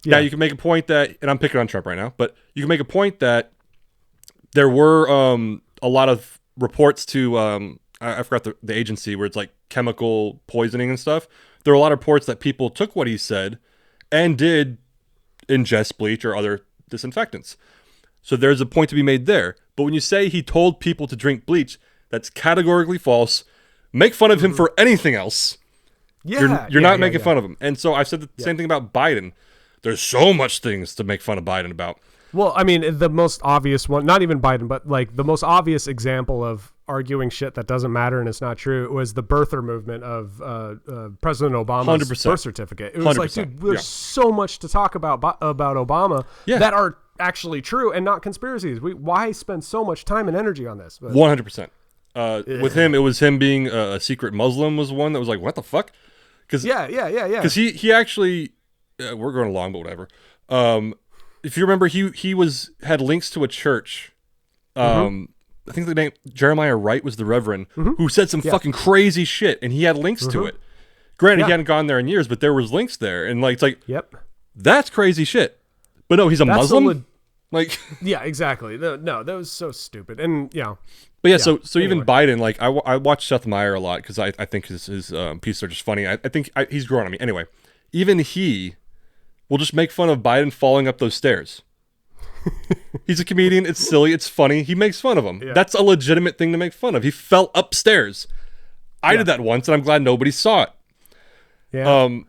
Yeah. Now, you can make a point that, and I'm picking on Trump right now, but you can make a point that there were a lot of reports to, I forgot the agency where it's like chemical poisoning and stuff. There were a lot of reports that people took what he said and did ingest bleach or other disinfectants. So there's a point to be made there. But when you say he told people to drink bleach, that's categorically false. Make fun of him for anything else. You're not making fun of him. And so I've said the same thing about Biden. There's so much things to make fun of Biden about. Well, I mean, the most obvious one, not even Biden, but like the most obvious example of arguing shit that doesn't matter and it's not true was the birther movement of President Obama's 100%. Birth certificate. It was 100%. Like, dude, there's so much to talk about Obama that are actually true and not conspiracies. Why spend so much time and energy on this? 100%. With him, it was him being a secret Muslim was one that was like, what the fuck? Because Because he actually, we're going along, but whatever. If you remember, he had links to a church. I think the name Jeremiah Wright was the reverend who said some fucking crazy shit, and he had links to it. Granted, he hadn't gone there in years, but there was links there, and like it's like, that's crazy shit. But no, he's a Muslim. Exactly. No, that was so stupid, and But so anyway. Even Biden, like I watch Seth Meyers a lot because I think his pieces are just funny. I think he's growing on me. Anyway, even he will just make fun of Biden falling up those stairs. He's a comedian. It's silly. It's funny. He makes fun of him. Yeah. That's a legitimate thing to make fun of. He fell upstairs. I did that once, and I'm glad nobody saw it. Yeah.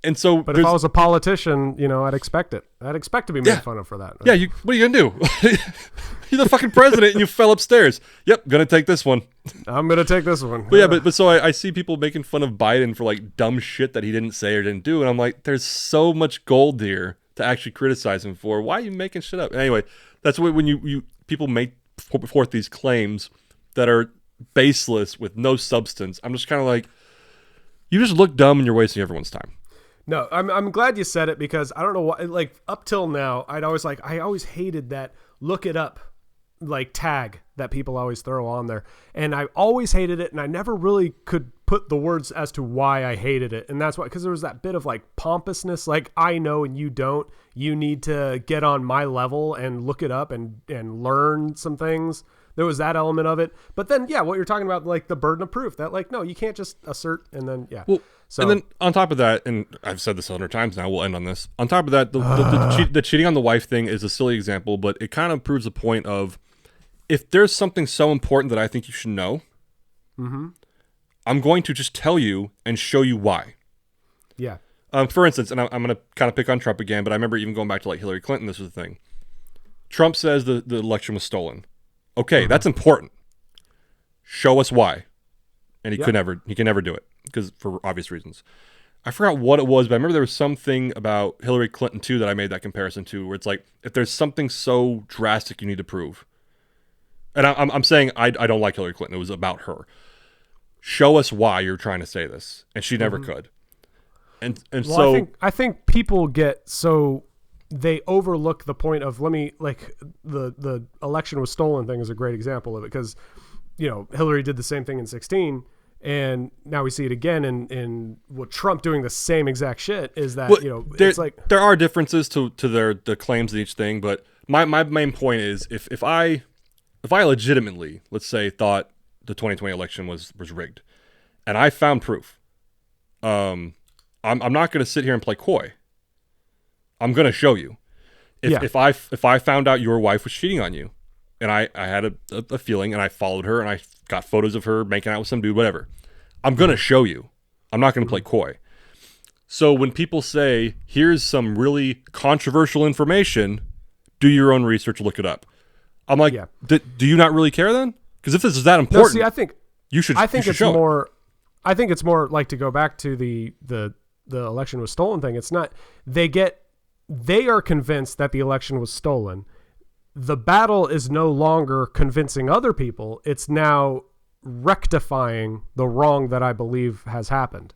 And so, but if I was a politician, I'd expect it. I'd expect to be made fun of for that. Yeah. What are you gonna do? You're the fucking president, and you fell upstairs. Yep, gonna take this one. I'm gonna take this one. But so I see people making fun of Biden for like dumb shit that he didn't say or didn't do, and I'm like, there's so much gold here to actually criticize him for. Why are you making shit up? Anyway, that's what when you people make forth these claims that are baseless with no substance, I'm just kind of like, you just look dumb and you're wasting everyone's time. No, I'm glad you said it, because I don't know why, like up till now, I always hated that look it up like tag that people always throw on there. And I always hated it, and I never really could put the words as to why I hated it. And that's why, because there was that bit of like pompousness, like I know and you don't, you need to get on my level and look it up and learn some things. There was that element of it. But then, yeah, what you're talking about, like the burden of proof, that like, no, you can't just assert and then, yeah. Well, so, and then on top of that, and I've said this 100 times now, we'll end on this. On top of that, the cheating on the wife thing is a silly example, but it kind of proves the point of, if there's something so important that I think you should know, I'm going to just tell you and show you why. Yeah. For instance, and I'm going to kind of pick on Trump again, but I remember even going back to like Hillary Clinton, this was the thing. Trump says the election was stolen. Okay, that's important. Show us why. And he can never do it, because for obvious reasons. I forgot what it was, but I remember there was something about Hillary Clinton too that I made that comparison to, where it's like, if there's something so drastic you need to prove. And I'm saying I don't like Hillary Clinton. It was about her. Show us why you're trying to say this. And she never could. And well, so I think people get so they overlook the point of, the election was stolen thing is a great example of it, because, Hillary did the same thing in 2016, and now we see it again in what Trump doing the same exact shit is that, it's like there are differences to the claims of each thing, but my main point is if I legitimately, let's say, thought the 2020 election was rigged, and I found proof, I'm not going to sit here and play coy. I'm going to show you. If I found out your wife was cheating on you, and I had a feeling, and I followed her, and I got photos of her making out with some dude, whatever, I'm going to show you. I'm not going to play coy. So when people say, here's some really controversial information, do your own research, look it up. I'm like, do you not really care then? Because if this is that important, I think it's more like, to go back to the election was stolen thing. It's not, they are convinced that the election was stolen. The battle is no longer convincing other people. It's now rectifying the wrong that I believe has happened.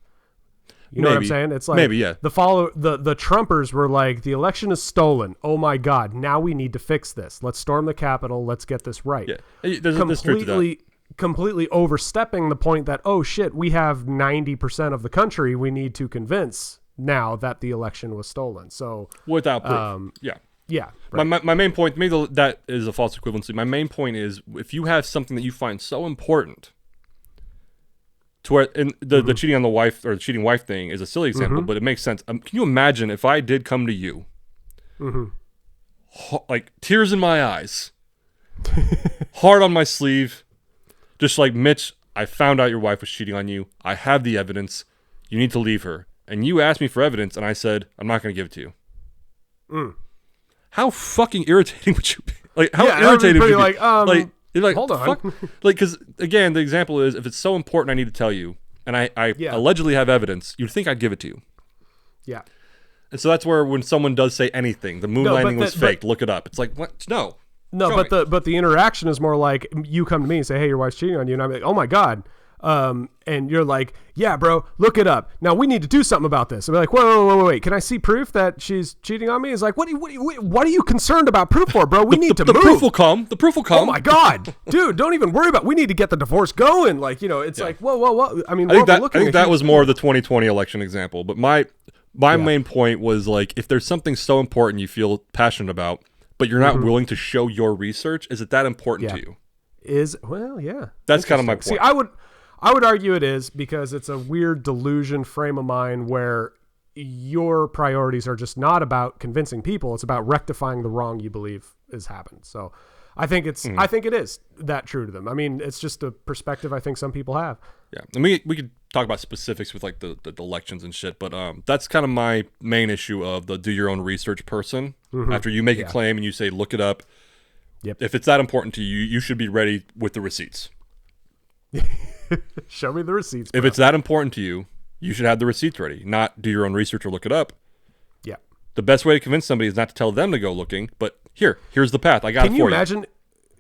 You know what I'm saying? It's like the Trumpers were like, the election is stolen. Oh my God. Now we need to fix this. Let's storm the Capitol. Let's get this right. Yeah. There's truth to that. Completely overstepping the point that, oh shit, we have 90% of the country we need to convince now that the election was stolen. So without proof. Yeah. Right. My main point, maybe that is a false equivalency. My main point is, if you have something that you find so important, to where, and the cheating on the wife or the cheating wife thing is a silly example, but it makes sense. Can you imagine if I did come to you, like tears in my eyes, heart on my sleeve, just like, Mitch, I found out your wife was cheating on you. I have the evidence. You need to leave her. And you asked me for evidence, and I said, I'm not going to give it to you. How fucking irritating would you be? Like, how irritated would you be? You're like, hold on. Fuck? Like, because, again, the example is, if it's so important I need to tell you, and I allegedly have evidence, you'd think I'd give it to you. Yeah. And so that's where, when someone does say anything, the moon landing was faked, look it up. It's like, what? No. No, but the interaction is more like, you come to me and say, hey, your wife's cheating on you. And I'm like, oh my God. And you're like, yeah, bro, look it up. Now we need to do something about this. I'm like, wait. Can I see proof that she's cheating on me? It's like, what are you concerned about proof for, bro? We need to move. The proof will come. The proof will come. Oh my God, dude, don't even worry about it. We need to get the divorce going. Like, it's like, whoa. I mean, I think that was more of the 2020 election example. But my main point was, like, if there's something so important you feel passionate about, but you're not willing to show your research, is it that important to you? That's kind of my point. See, I would argue it is, because it's a weird delusion frame of mind where your priorities are just not about convincing people. It's about rectifying the wrong you believe has happened. So I think I think it is that true to them. I mean, it's just a perspective I think some people have. Yeah. And we could talk about specifics with like the elections and shit, but that's kind of my main issue of the do your own research person. After you make a claim and you say, look it up. Yep. If it's that important to you, you should be ready with the receipts. Show me the receipts, bro. If it's that important to you, you should have the receipts ready, not do your own research or look it up. Yeah. The best way to convince somebody is not to tell them to go looking, but here's the path. I got it for you.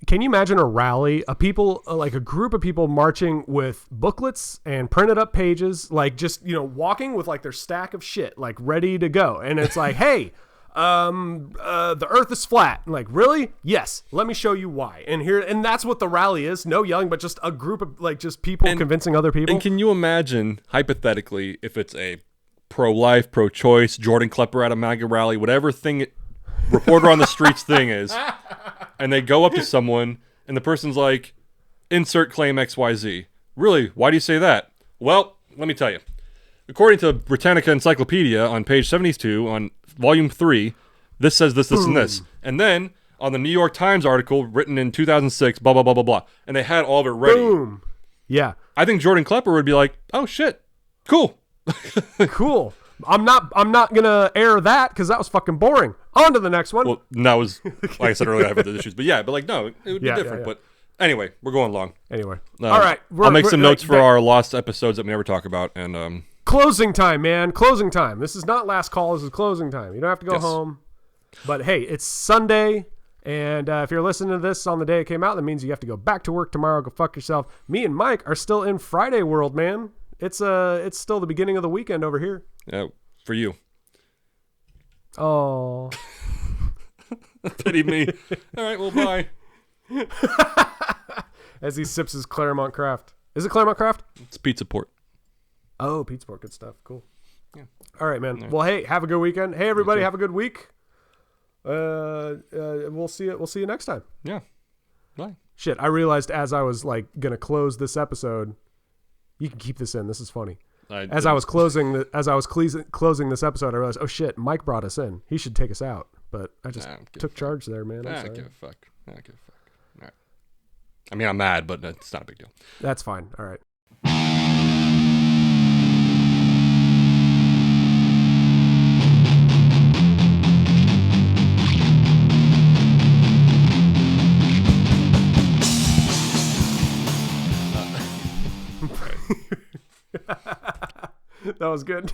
can you imagine a rally, a people, like a group of people marching with booklets and printed up pages, like just, walking with like their stack of shit, like ready to go. And it's like, hey, the earth is flat. I'm like, really? Yes. Let me show you why. And that's what the rally is. No yelling, but just a group of like just people convincing other people. And can you imagine, hypothetically, if it's a pro-life, pro-choice, Jordan Klepper at a MAGA rally, whatever thing, reporter on the streets thing is, and they go up to someone and the person's like, insert claim XYZ. Really? Why do you say that? Well, let me tell you. According to Britannica Encyclopedia on page 72 on volume 3, this says this, this, and this. And then on the New York Times article written in 2006, blah, blah, blah, blah, blah. And they had all of it ready. Boom. Yeah. I think Jordan Klepper would be like, oh, shit. Cool. Cool. I'm not gonna air that because that was fucking boring. On to the next one. Well, that was, like I said earlier, I have other issues. But no, it would be different. But anyway, we're going long. Anyway. All right. I'll make some notes for our lost episodes that we never talk about. And closing time, man. Closing time. This is not last call. This is closing time. You don't have to go home. But hey, it's Sunday. And if you're listening to this on the day it came out, that means you have to go back to work tomorrow. Go fuck yourself. Me and Mike are still in Friday world, man. It's still the beginning of the weekend over here. Yeah, for you. Oh. Pity me. All right, well, bye. As he sips his Claremont Craft. Is it Claremont Craft? It's Pizza Port. Oh, Pizza Port. Good stuff. Cool. Yeah. All right, man. All right. Well, hey, have a good weekend. Hey, everybody, have a good week. We'll see you next time. Yeah. Bye. Shit, I realized as I was like going to close this episode, you can keep this in. This is funny. As I was closing this episode, I realized, oh shit, Mike brought us in. He should take us out. But I just took charge there, man. I don't give a fuck. All right. I mean, I'm mad, but it's not a big deal. That's fine. All right. That was good.